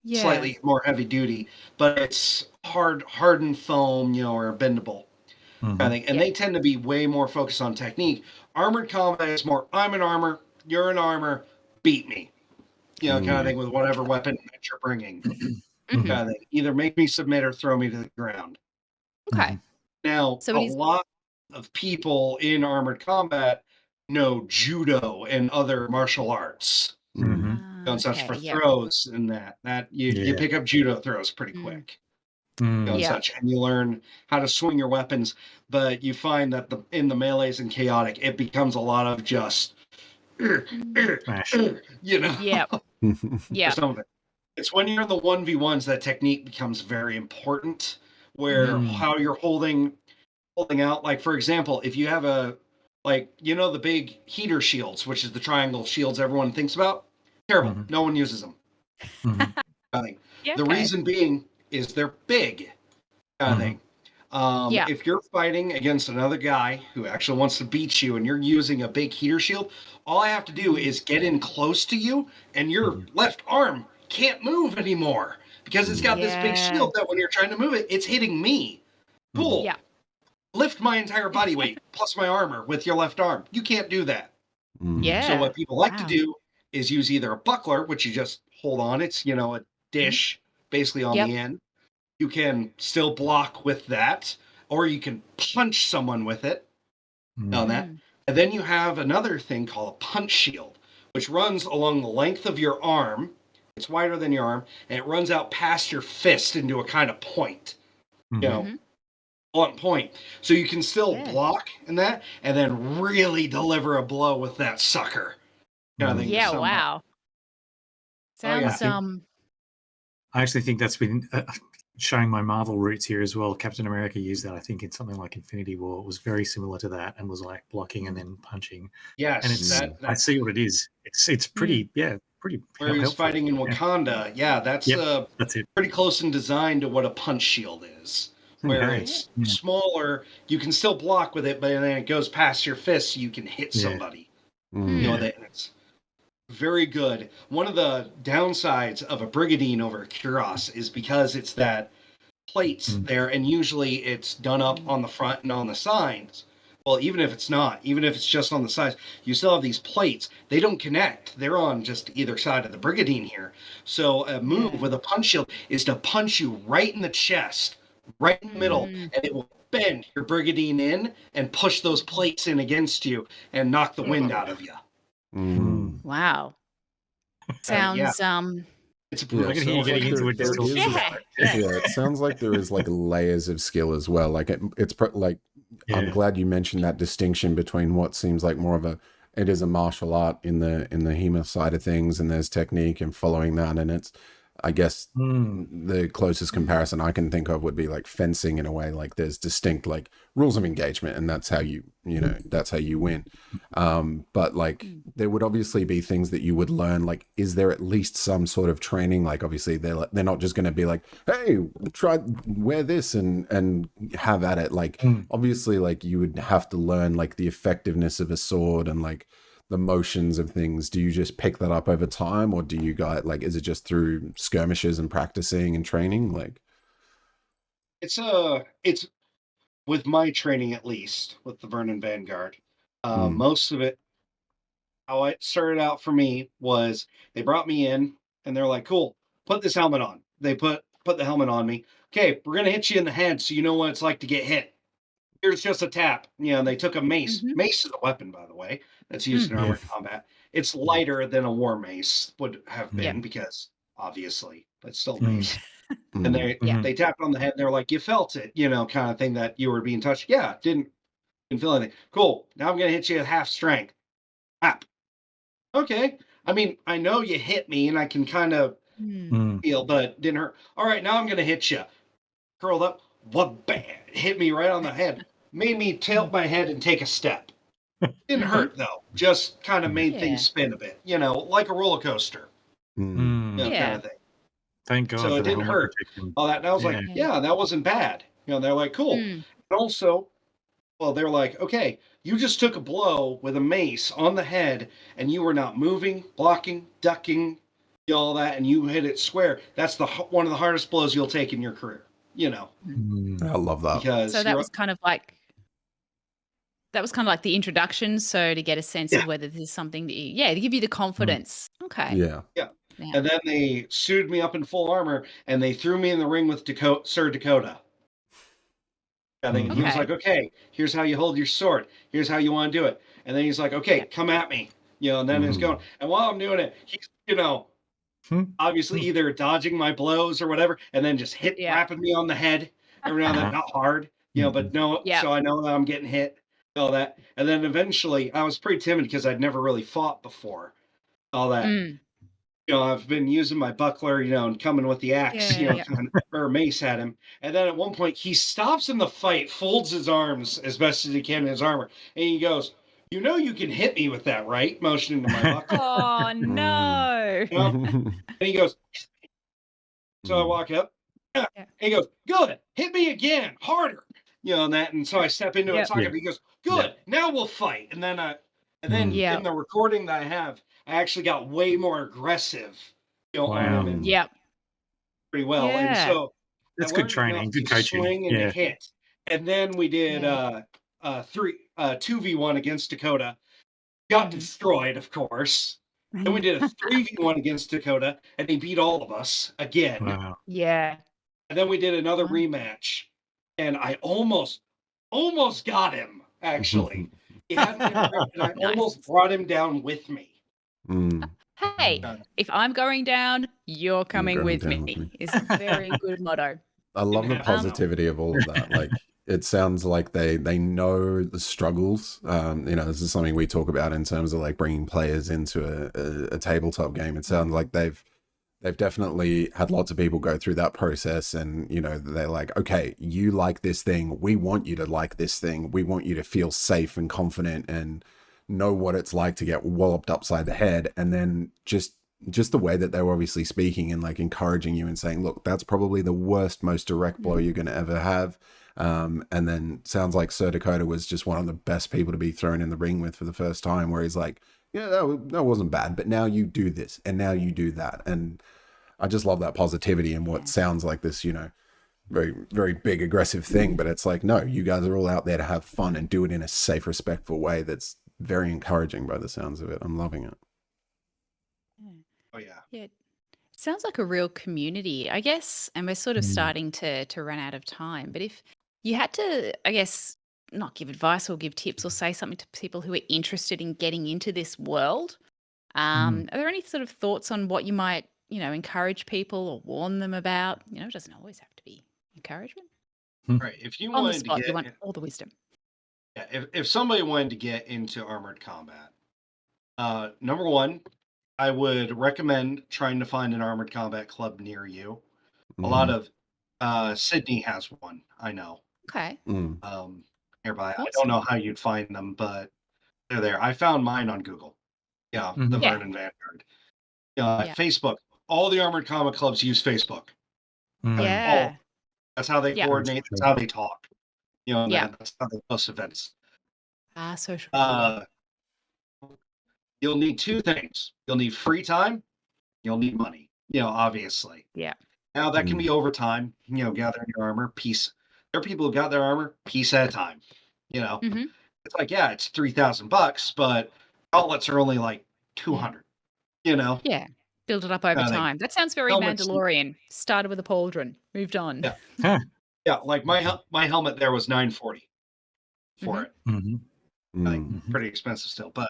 slightly more heavy duty, but it's hardened foam, you know, or bendable. I think, and they tend to be way more focused on technique. Armored Combat is more, I'm in armor, you're in armor, beat me. You know, kind of thing with whatever weapon that you're bringing. Kind of thing. Either make me submit or throw me to the ground. Okay. Now, So a it is- lot of people in Armored Combat know judo and other martial arts. Mm. You know, and such for okay, yeah. throws and that you Yeah. pick up judo throws pretty quick. You know, and Yeah. such, and you learn how to swing your weapons, but you find that in the melees and chaotic, it becomes a lot of just, Smash. you know, Yeah. Yeah. some of it. It's when you're in the 1v1s that technique becomes very important, where how you're holding out. Like, for example, if you have the big heater shields, which is the triangle shields everyone thinks about, terrible. No one uses them. Nothing. Yeah, The okay. reason being is they're big. Kind of thing. If you're fighting against another guy who actually wants to beat you and you're using a big heater shield, all I have to do is get in close to you and your left arm can't move anymore because it's got this big shield that when you're trying to move it, it's hitting me. Cool. Yeah. Lift my entire body weight plus my armor with your left arm. You can't do that. Yeah. So what people like to Wow. do is use either a buckler, which you just hold on. It's, you know, a dish basically on the end. You can still block with that, or you can punch someone with it on that. And then you have another thing called a punch shield, which runs along the length of your arm. It's wider than your arm, and it runs out past your fist into a kind of point. You know, blunt point. So you can still block in that, and then really deliver a blow with that sucker. Kind of thing to Yeah, someone. wow. Sounds I actually think that's been showing my Marvel roots here as well. Captain America used that, I think, in something like Infinity War. It was very similar to that and was like blocking and then punching. Yes, And it's I see what it is. It's pretty pretty where he's helpful. fighting in Wakanda. Yeah, that's that's it. pretty close in design to what a punch shield is. Where Okay. it's smaller, you can still block with it, but then it goes past your fist, so you can hit somebody. You know, it's very good. One of the downsides of a Brigadine over a Kuros is because it's that plates there, and usually it's done up on the front and on the sides. Well, even if it's not, even if it's just on the sides, you still have these plates. They don't connect. They're on just either side of the Brigadine here. So a move with a punch shield is to punch you right in the chest, right in the middle, and it will bend your Brigadine in and push those plates in against you and knock the wind out of you. Wow. Sounds It's a I can hear you getting into it. Just it sounds like there is like layers of skill as well. Like I'm glad you mentioned that distinction between what seems like more of it is a martial art in the HEMA side of things, and there's technique and following that, and it's, I guess the closest comparison I can think of would be like fencing in a way. Like there's distinct like rules of engagement, and that's how you that's how you win. But like there would obviously be things that you would learn. Like, is there at least some sort of training? Like obviously they're not just going to be like, hey, try wear this and have at it. Like obviously like you would have to learn like the effectiveness of a sword and like the motions of things. Do you just pick that up over time, or do you guys like, is it just through skirmishes and practicing and training? Like it's with my training, at least with the Vernon Vanguard, most of it, how it started out for me was they brought me in and they're like, cool, put this helmet on. They put the helmet on me. Okay, we're gonna hit you in the head so you know what it's like to get hit. Here's just a tap. And they took a mace. Mace is a weapon, by the way, that's used in armored combat. It's lighter than a war mace would have been because obviously, but still mace. And they tapped on the head and they're like, you felt it, kind of thing, that you were being touched. Yeah, didn't feel anything. Cool. Now I'm gonna hit you at half strength. Tap. Okay. I mean, I know you hit me and I can kind of feel, but it didn't hurt. All right, now I'm gonna hit you. Curled up. What bang? Hit me right on the head. Made me tilt my head and take a step. Didn't hurt though. Just kind of made things spin a bit. Like a roller coaster. Kind of thing. Thank God. So it didn't hurt. All that. And I was like, that wasn't bad. They're like, cool. And also, they're like, okay, you just took a blow with a mace on the head and you were not moving, blocking, ducking, all that, and you hit it square. That's one of the hardest blows you'll take in your career. I love that. So that was kind of like the introduction. So to get a sense of whether this is something that to give you the confidence. Okay. Yeah. And then they suited me up in full armor and they threw me in the ring with Sir Dakota. And then he was like, okay, here's how you hold your sword. Here's how you want to do it. And then he's like, okay, come at me. And then he's going. And while I'm doing it, he's, obviously either dodging my blows or whatever, and then just rapping me on the head every now and then. Not hard, but no. So I know that I'm getting hit, all that. And then eventually I was pretty timid because I'd never really fought before, all that. I've been using my buckler, and coming with the axe, or mace at him. And then at one point he stops in the fight, folds his arms as best as he can in his armor, and he goes, you can hit me with that, right? Motioning to my buckler. Oh, no. And he goes, hit me. So I walk up, and he goes, good, hit me again, harder. And that. And so I step into it, talking. He goes, good, now we'll fight. And then in the recording that I have, I actually got way more aggressive. On him. Pretty well. And so that's good training, good coaching. Swing and hit. And then we did 2v1 against Dakota. Got destroyed, of course. Then we did a 3v1 against Dakota, and he beat all of us again. Wow. Yeah. And then we did another rematch, and I almost got him, actually. He had me, and I almost brought him down with me. Hey, if I'm going down, you're coming with me. It's a very good motto. I love the positivity of all of that. Like, it sounds like they know the struggles. This is something we talk about in terms of like bringing players into a tabletop game. It sounds like they've definitely had lots of people go through that process, and they're like, okay, you like this thing, we want you to like this thing, we want you to feel safe and confident and know what it's like to get walloped upside the head, and then just just the way that they were obviously speaking and like encouraging you and saying, look, that's probably the worst, most direct blow you're going to ever have. And then sounds like Sir Dakota was just one of the best people to be thrown in the ring with for the first time, where he's like, yeah, that wasn't bad, but now you do this and now you do that. And I just love that positivity and what sounds like this, very, very big aggressive thing. But it's like, no, you guys are all out there to have fun and do it in a safe, respectful way. That's very encouraging by the sounds of it. I'm loving it. Oh yeah. Yeah. Sounds like a real community, I guess. And we're sort of starting to run out of time. But if you had to, I guess, not give advice or give tips or say something to people who are interested in getting into this world, are there any sort of thoughts on what you might, encourage people or warn them about? It doesn't always have to be encouragement. Right. If you On the wanted spot, to you get want all the wisdom. if somebody wanted to get into Armored Combat, number one, I would recommend trying to find an Armored Combat club near you. A lot of Sydney has one, I know. Okay. Nearby. Awesome. I don't know how you'd find them, but they're there. I found mine on Google. Yeah, the Yeah. Vernon Vanguard. Facebook. All the Armored Combat clubs use Facebook. Yeah. That's how they coordinate. That's how they talk. That's how they post events. Social. You'll need two things. You'll need free time. You'll need money. Obviously. Yeah. Now that can be overtime. Gathering your armor, piece. There are people who got their armor piece at a time. It's like, yeah, it's $3,000, but outlets are only like 200. Yeah. Build it up over time. That sounds very helmets- Mandalorian. Started with a pauldron, moved on. Yeah. Yeah, like my helmet there was $940 for it. Pretty expensive still, but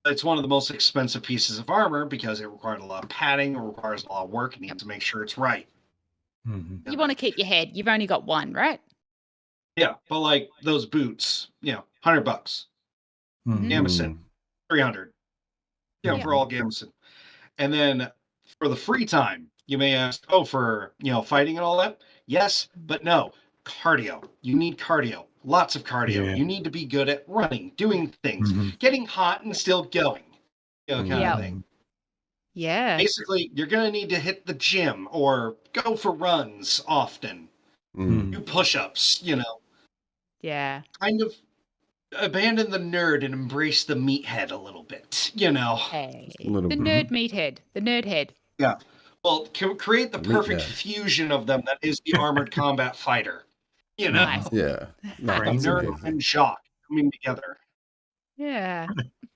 it's one of the most expensive pieces of armor because it requires a lot of padding, it requires a lot of work, and you have to make sure it's right. You want to keep your head. You've only got one, right? Yeah, but like those boots, $100. Gambeson, $300. For all Gambeson. And then for the free time, you may ask, for fighting and all that. Yes, but no. Cardio. You need cardio. Lots of cardio. Yeah. You need to be good at running, doing things, getting hot and still going. Kind of thing. Yeah. Basically, you're going to need to hit the gym or go for runs often. Do push-ups, Yeah. Kind of abandon the nerd and embrace the meathead a little bit, Hey. The nerd meathead. The nerd head. Yeah. Well, create the perfect fusion of them that is the Armored Combat fighter. Nice. Yeah. No, Brains that's Nerd amazing. and Shock coming together. Yeah.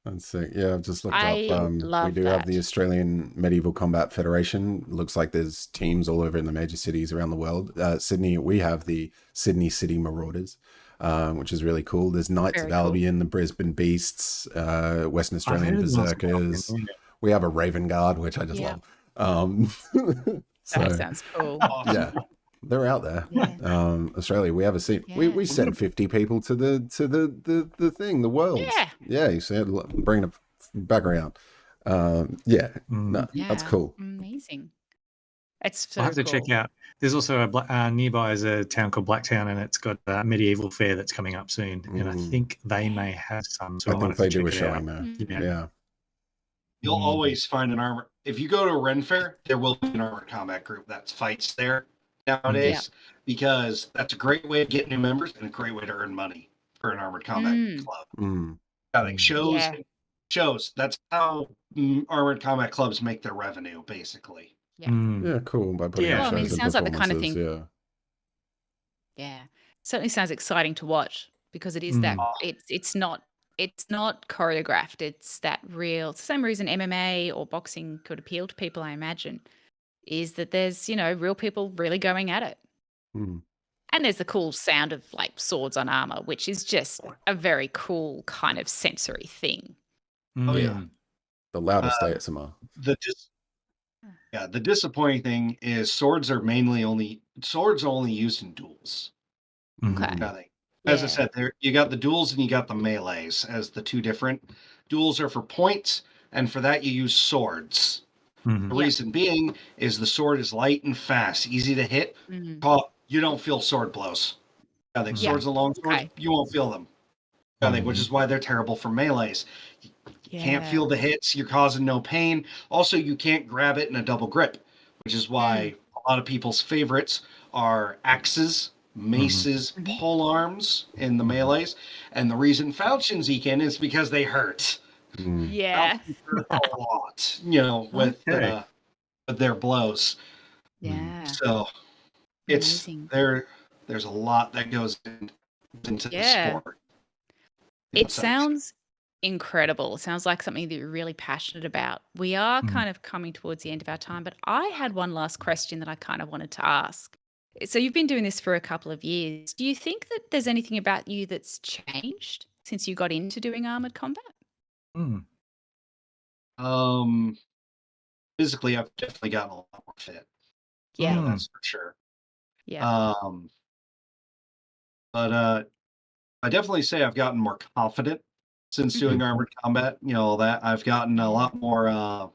That's sick. Yeah, I've just looked I up. love We do have the that. Australian Medieval Combat Federation. Looks like there's teams all over in the major cities around the world. Sydney, we have the Sydney City Marauders, which is really cool. There's Knights Very of Albion, the Brisbane Beasts, Western Australian Berserkers. We have a Raven Guard, which I just love. That sounds cool. Yeah, they're out there. Yeah. Australia, we have a seat. We sent 50 people to the thing, the world. Yeah, you said bring it back around. That's cool. Amazing. It's so I have to check out. There's also nearby is a town called Blacktown, and it's got a medieval fair that's coming up soon. And I think they may have some. So I think they do a showing there. Yeah. You'll always find an armor. If you go to a Ren Fair, there will be an Armored Combat group that fights there nowadays because that's a great way to get new members and a great way to earn money for an Armored Combat club. Like shows. That's how Armored Combat clubs make their revenue, basically. Yeah, cool. By putting on shows it sounds like the kind of performances, thing. Yeah, certainly sounds exciting to watch because it is that it's not choreographed. It's that real. It's the same reason MMA or boxing could appeal to people, I imagine, is that there's real people really going at it, and there's the cool sound of like swords on armor, which is just a very cool kind of sensory thing. Oh yeah, the loudest ASMR. The disappointing thing is swords are only used in duels. Okay. As I said, you got the duels and you got the melees as the two different. Duels are for points, and for that you use swords. The reason being is the sword is light and fast, easy to hit. You don't feel sword blows. I think swords and long swords, you won't feel them. I think, which is why they're terrible for melees. Can't feel the hits. You're causing no pain. Also, you can't grab it in a double grip, which is why a lot of people's favorites are axes, maces, pole arms in the melees. And the reason falchions eke in is because they hurt. Yeah. Falchions hurt a lot, with their blows. Yeah. So it's there's a lot that goes into the sport. It sounds incredible. It sounds like something that you're really passionate about. We are kind of coming towards the end of our time, but I had one last question that I kind of wanted to ask. So you've been doing this for a couple of years. Do you think that there's anything about you that's changed since you got into doing armored combat? Physically, I've definitely gotten a lot more fit. Yeah. That's for sure. Yeah. But I definitely say I've gotten more confident since doing armored combat. All that I've gotten a lot more,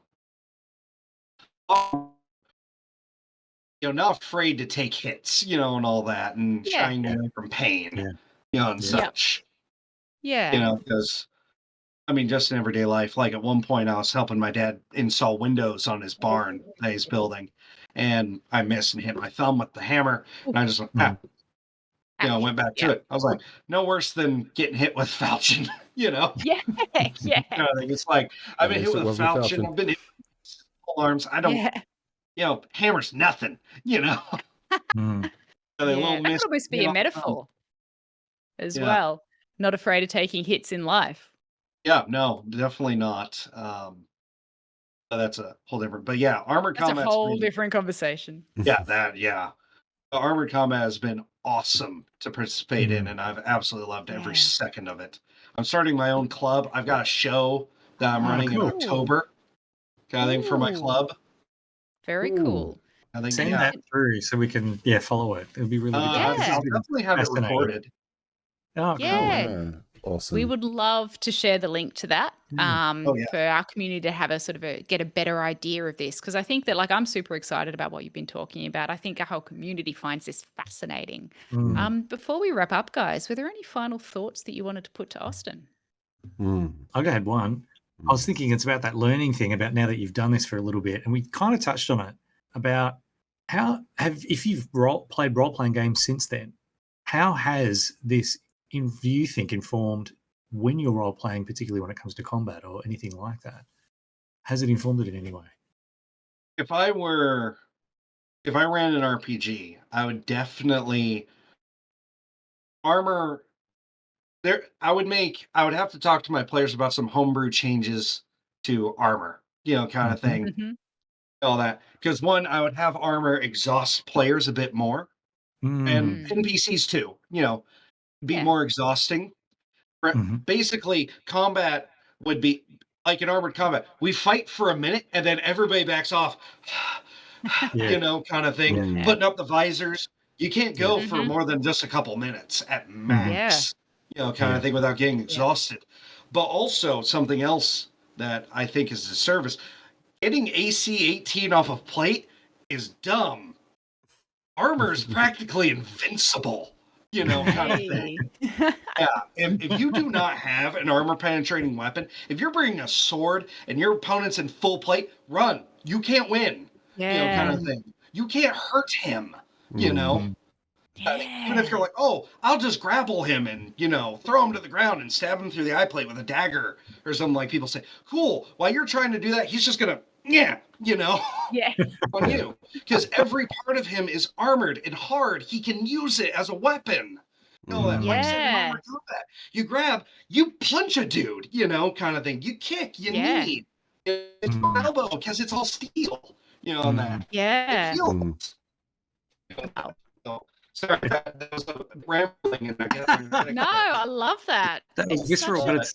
not afraid to take hits, and all that, and shying away from pain, and such. Yeah. Because just in everyday life, like at one point I was helping my dad install windows on his barn that he's building, and I missed and hit my thumb with the hammer, and I just went, went back to it. I was like, no worse than getting hit with falchion, Yeah. It's like, I've been hit with a falchion, I've been hit with pole arms. I don't, hammer's nothing, That could almost be a metaphor as well. Not afraid of taking hits in life. Yeah, no, definitely not. That's a whole different, but armored combat. That's a whole different conversation. Armored combat has been awesome to participate in, and I've absolutely loved every second of it. I'm starting my own club. I've got a show that I'm running in October, kind of thing, for my club. Very cool. I think send that through so we can follow it. It would be really good. I'll definitely have it recorded. Oh, yeah. Awesome. We would love to share the link to that for our community to have get a better idea of this, because I think that I'm super excited about what you've been talking about. I think our whole community finds this fascinating. Before we wrap up, guys, were there any final thoughts that you wanted to put to Austin? I ahead one. I was thinking it's about that learning thing, about now that you've done this for a little bit, and we kind of touched on it, about if you've played role-playing games since then, how has this, do you think, informed when you're role-playing, particularly when it comes to combat or anything like that? Has it informed it in any way? If I ran an RPG, I would definitely armor there. I would have to talk to my players about some homebrew changes to armor, kind of thing. All that, because one, I would have armor exhaust players a bit more, and NPCs too, be more exhausting. Basically, combat would be like in armored combat. We fight for a minute and then everybody backs off, kind of thing. Putting up the visors. You can't go for more than just a couple minutes at max, kind of thing, without getting exhausted. But also something else that I think is a service. Getting AC 18 off of plate is dumb. Armor is practically invincible, kind of thing. If you do not have an armor penetrating weapon, if you're bringing a sword and your opponent's in full plate, run. You can't win, kind of thing. You can't hurt him, Even if you're like, oh, I'll just grapple him and, throw him to the ground and stab him through the eye plate with a dagger or something, like people say, cool. While you're trying to do that, he's just going to, on you. Because every part of him is armored and hard. He can use it as a weapon. Like I said in armored combat. You grab, you punch a dude, kind of thing. You kick, you knee. It's an elbow because it's all steel, on that. Yeah. Sorry, that was a rambling. No, I love that. That was visceral, but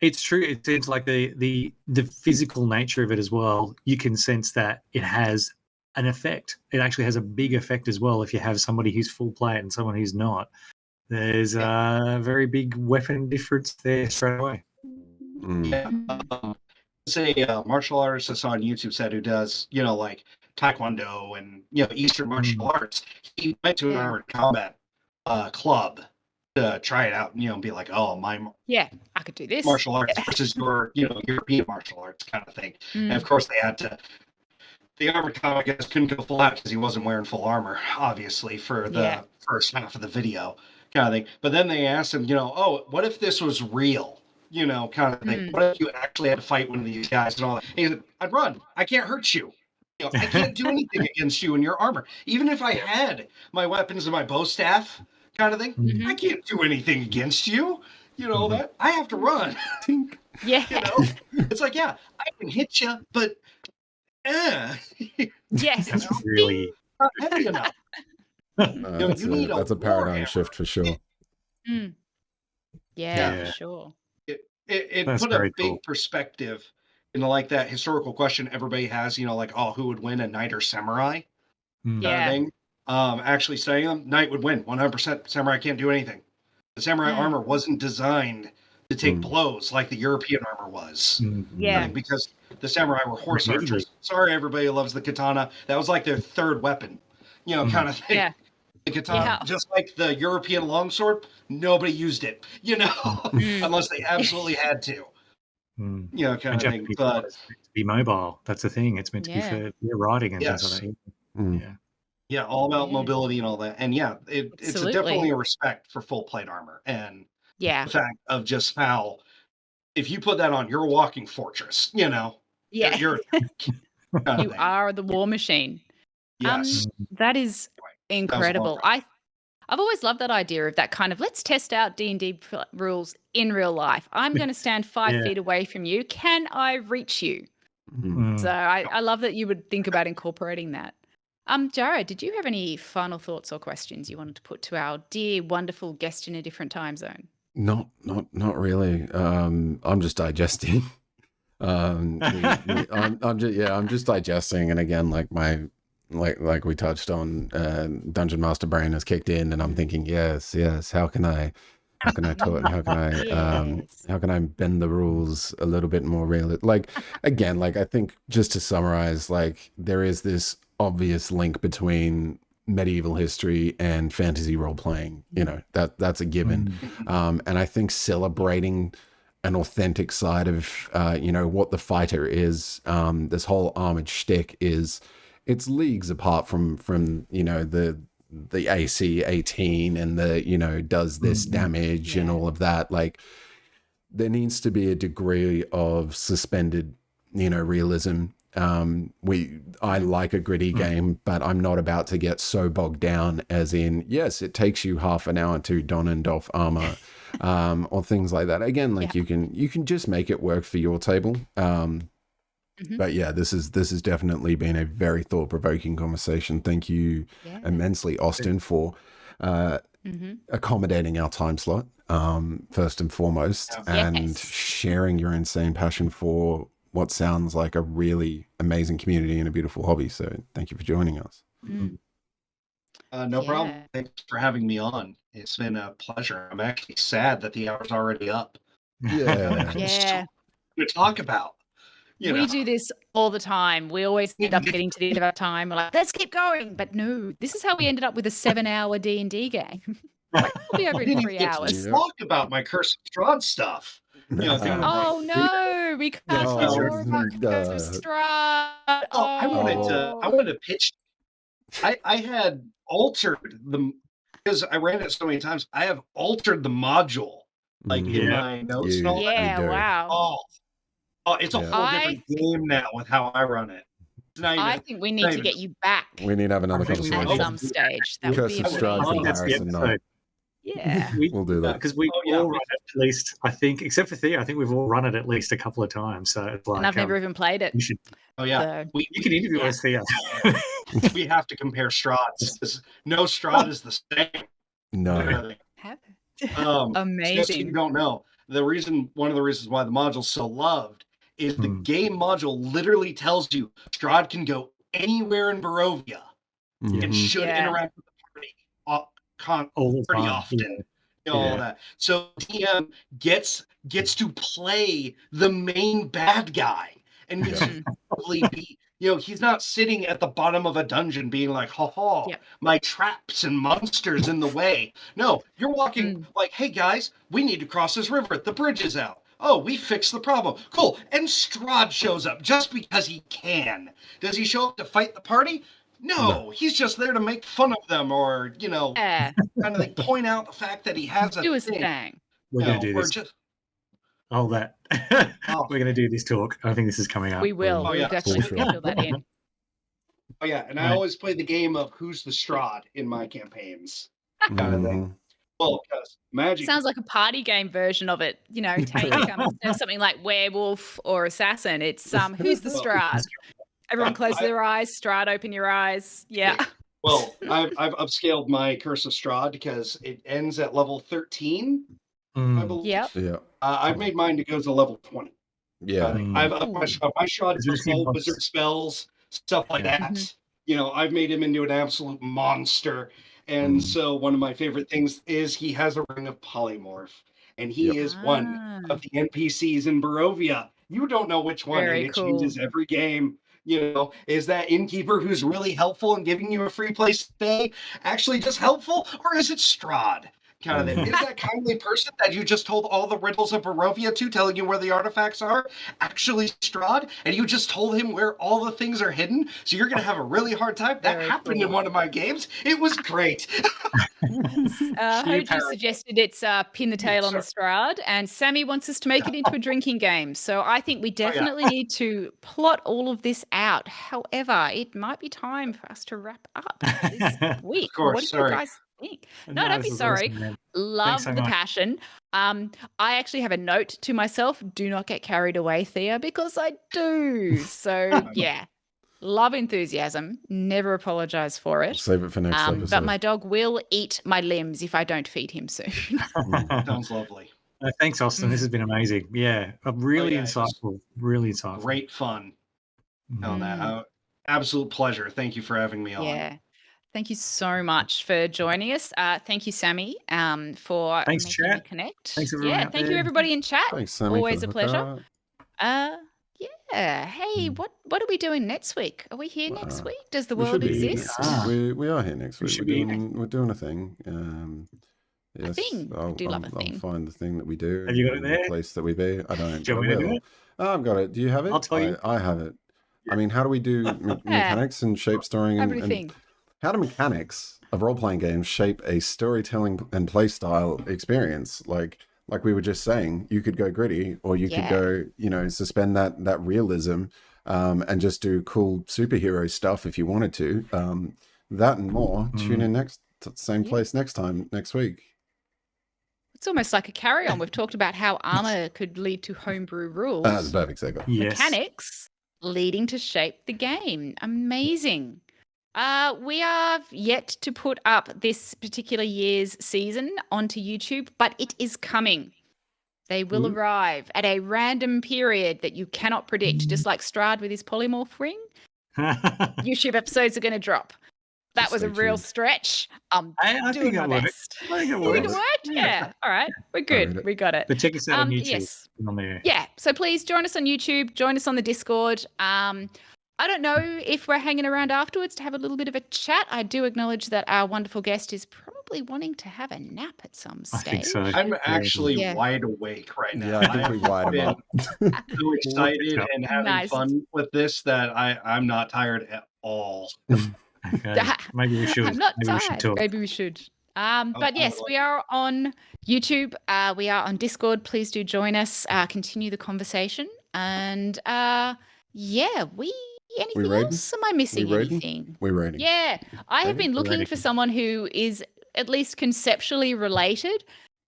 it's true. It seems like the physical nature of it as well. You can sense that it has an effect. It actually has a big effect as well. If you have somebody who's full plate and someone who's not, there's a very big weapon difference there straight away. Say martial artist I saw on YouTube said who does like Taekwondo and Eastern martial arts. He went to an armored combat club to try it out, and be like, oh, my Yeah, I could do this. martial arts versus your, European martial arts kind of thing. And of Mm. course, they had to. The Armored Combatant couldn't go full out because he wasn't wearing full armor, obviously, for the Yeah. first half of the video, kind of thing. But then they asked him, oh, what if this was real? Kind of thing. Mm. What if you actually had to fight one of these guys and all that? And he said, I'd run. I can't hurt you. I can't do anything against you in your armor. Even if I had my weapons and my bow staff, kind of thing, Mhm. I can't do anything against you. Mhm. That I have to run. Tink. Yeah. It's like, yeah, I can hit you, but Yes. That's really not heavy enough. That's, you need a that's a paradigm warhammer. shift for sure. Mm. Yeah, Yeah. for sure. It That's put a very big cool. perspective into like that historical question everybody has, like, oh, who would win, a knight or samurai? Mm. Kind Yeah. of thing. Actually studying them, knight would win 100%. Samurai can't do anything. The samurai Mm. armor wasn't designed to take Mm. blows like the European armor was. Mm. Yeah. Because the samurai were horse Really? archers. Sorry, everybody who loves the katana. That was like their third weapon, Mm. kind of thing. Yeah. The katana, Yeah. just like the European longsword, nobody used it, Mm. unless they absolutely had to, Mm. kind And of thing. Japanese But art is meant to be mobile. That's the thing. It's meant to be Yeah. for riding and things yes, like that. Mm. Yeah. yeah, all about Yeah. mobility and all that. And yeah, it's Absolutely. definitely a respect for full plate armor and Yeah. the fact of just how, if you put that on, you're a walking fortress. Yeah. You're kind of You thing. are the war machine. Yes. That is incredible. I've always loved that idea of that kind of, let's test out D&D rules in real life. I'm going to stand 5 Yeah. feet away from you. Can I reach you? Mm. Mm. So I love that you would think about incorporating that. Jared, did you have any final thoughts or questions you wanted to put to our dear, wonderful guest in a different time zone? Not really. I'm just digesting. I'm just digesting, and again, like like we touched on, Dungeon Master brain has kicked in, and I'm thinking, yes, how can I talk? How can I Yes. how can I bend the rules a little bit more real? Like again, like I think just to summarize, like there is this obvious link between medieval history and fantasy role playing. That's a given. And I think celebrating an authentic side of what the fighter is, this whole armored shtick is, it's leagues apart from the AC 18 and the does this damage and all of that. Like there needs to be a degree of suspended realism. I like a gritty game, but I'm not about to get so bogged down as in, yes, it takes you half an hour to don and doff armor, or things like that. Again, like you can just make it work for your table. But yeah, this has definitely been a very thought-provoking conversation. Thank you immensely, Austin, for accommodating our time slot, first and foremost, and sharing your insane passion for what sounds like a really amazing community and a beautiful hobby. So thank you for joining us. No problem. Thanks for having me on. It's been a pleasure. I'm actually sad that the hour's already up. Yeah. To talk about. We do this all the time. We always end up getting to the end of our time. We're like, let's keep going. But no, this is how we ended up with a 7-hour D&D game. We'll be over in 3 hours. Talk about my Curse of Strahd stuff. Oh no, we can't talk more about Curse of Strahd. I wanted to pitch. I had altered them because I ran it so many times. I have altered the module, like in my notes and all that. Yeah, wow. Oh, it's a whole different game now with how I run it. I think we need to get you back. We need to have another conversation at some stage. That would Curse be of Strahd's amazing. embarrassing. Yeah, we'll do that because we all run it at least. I think, except for Thea, I think we've all run it at least a couple of times. So it's like, and I've never even played it. You should. Oh yeah, so, you can interview us, Thea. We have to compare Strahds. No Strahd is the same. No. Amazing. Just so you don't know, one of the reasons why the module's so loved is the game module literally tells you Strahd can go anywhere in Barovia and should interact with the party pretty often. All that. So DM gets to play the main bad guy and gets to probably be he's not sitting at the bottom of a dungeon being like, ha ha, my traps and monsters in the way. No, you're walking like, hey guys, we need to cross this river. The bridge is out. Oh, we fixed the problem. Cool. And Strahd shows up just because he can. Does he show up to fight the party? No, he's just there to make fun of them or, kind of like point out the fact that he has a do his thing. We're going to do this. Hold that. We're going to do this talk. I think this is coming up. We will. We'll definitely schedule that in. Oh, yeah. And I always play the game of who's the Strahd in my campaigns. Kind of thing. Well, because magic sounds like a party game version of it. Take instead of something like werewolf or assassin. It's who's the Strahd? Everyone close their eyes. Strahd, open your eyes. Yeah. Well, I've upscaled my Curse of Strahd because it ends at level 13. I believe. Yep. Yeah. I've made mine to go to level 20. Yeah. I've upped my Strahd for small wizard spells, stuff like that. I've made him into an absolute monster. And so one of my favorite things is he has a ring of polymorph. And he is one of the NPCs in Barovia. You don't know which one, and it changes every game. Is that innkeeper who's really helpful and giving you a free place to stay actually just helpful? Or is it Strahd? Kind of thing. Is that kindly person that you just told all the riddles of Barovia to, telling you where the artifacts are, actually Strahd? And you just told him where all the things are hidden? So you're going to have a really hard time? That happened in one of my games. It was great. Hoju suggested it's pin the tail on the Strahd, and Sammy wants us to make it into a drinking game. So I think we definitely need to plot all of this out. However, it might be time for us to wrap up this week. What do you guys think? No, don't be sorry. Awesome, love the passion. I actually have a note to myself: do not get carried away, Thea, because I do. So yeah. Love enthusiasm. Never apologize for it. Save it for next episode. But my dog will eat my limbs if I don't feed him soon. Sounds lovely. Thanks, Austin. This has been amazing. Yeah, really insightful. Really insightful. Great fun on that. Absolute pleasure. Thank you for having me on. Yeah. Thank you so much for joining us. Thank you, Sammy, for making me connect. Thanks, everyone. Yeah, thank you, everybody in chat. Thanks, Sammy. Always a pleasure. Yeah. Hey, what are we doing next week? Are we here next week? Does the world exist? We are here next week. We're doing a thing. Yes, a thing. I'll find the thing that we do. Have you got it there? The place that we be. I don't. Do you want me to do it? I've got it. Do you have it? I'll tell you. I have it. I mean, how do we do mechanics and shape storing and how do mechanics of role-playing games shape a storytelling and play style experience? Like we were just saying, you could go gritty, or you could go, suspend that realism, and just do cool superhero stuff if you wanted to. That and more. Tune in same place next week. It's almost like a carry-on. We've talked about how armor could lead to homebrew rules. That's a perfect segue. Yes. Mechanics leading to shape the game. Amazing. We have yet to put up this particular year's season onto YouTube, but it is coming. They will arrive at a random period that you cannot predict, just like Strahd with his polymorph ring. YouTube episodes are going to drop. That was a real stretch. I doing think my best. I think it Think it worked. worked? Yeah. All right. We're good. We got it. But check us out on YouTube. Yes. On there. Yeah. So please join us on YouTube. Join us on the Discord. I don't know if we're hanging around afterwards to have a little bit of a chat. I do acknowledge that our wonderful guest is probably wanting to have a nap at some stage. I think so. I'm actually wide awake right now. Yeah, I think we wired him up. So excited and having fun with this that I'm not tired at all. Okay. Maybe we should. I'm not Maybe tired. we should talk. Maybe we should. But yes, we are on YouTube. We are on Discord. Please do join us. Continue the conversation. And anything else? Am I missing anything? We're rating. Yeah. I have been looking for someone who is at least conceptually related.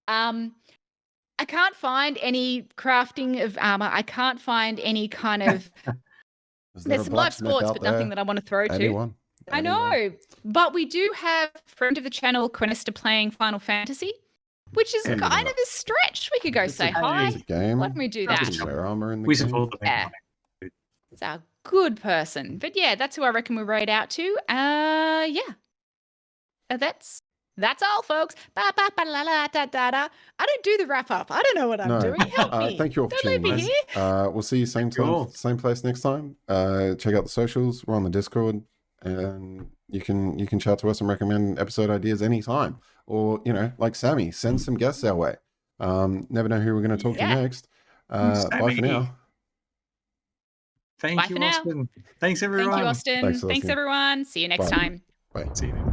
I can't find any crafting of armor. I can't find any kind of... There's some live sports, but nothing that I want to throw to. I know. But we do have friend of the channel, Quenesta, playing Final Fantasy, which is kind of a stretch. We could go say hi. Let me do that. We support the game. It's a good person. But yeah, that's who I reckon we rate out to. That's That's all, folks. Ba, ba, ba, la, la, da, da, da. I don't do the wrap up. I don't know what I'm doing. Help me. Thank you all for Don't leave tuning me in. here. We'll see you same time, Cool. same place next time. Check out the socials. We're on the Discord, and you can chat to us and recommend episode ideas anytime. Or like Sammy, send some guests our way. Never know who we're going to talk to next. Bye for Sammy. now. Thank Bye you, for now. Austin. Thanks, everyone. Thank you, Austin. Thanks, Thanks, Austin. everyone. See you next Bye. time. Bye. See you.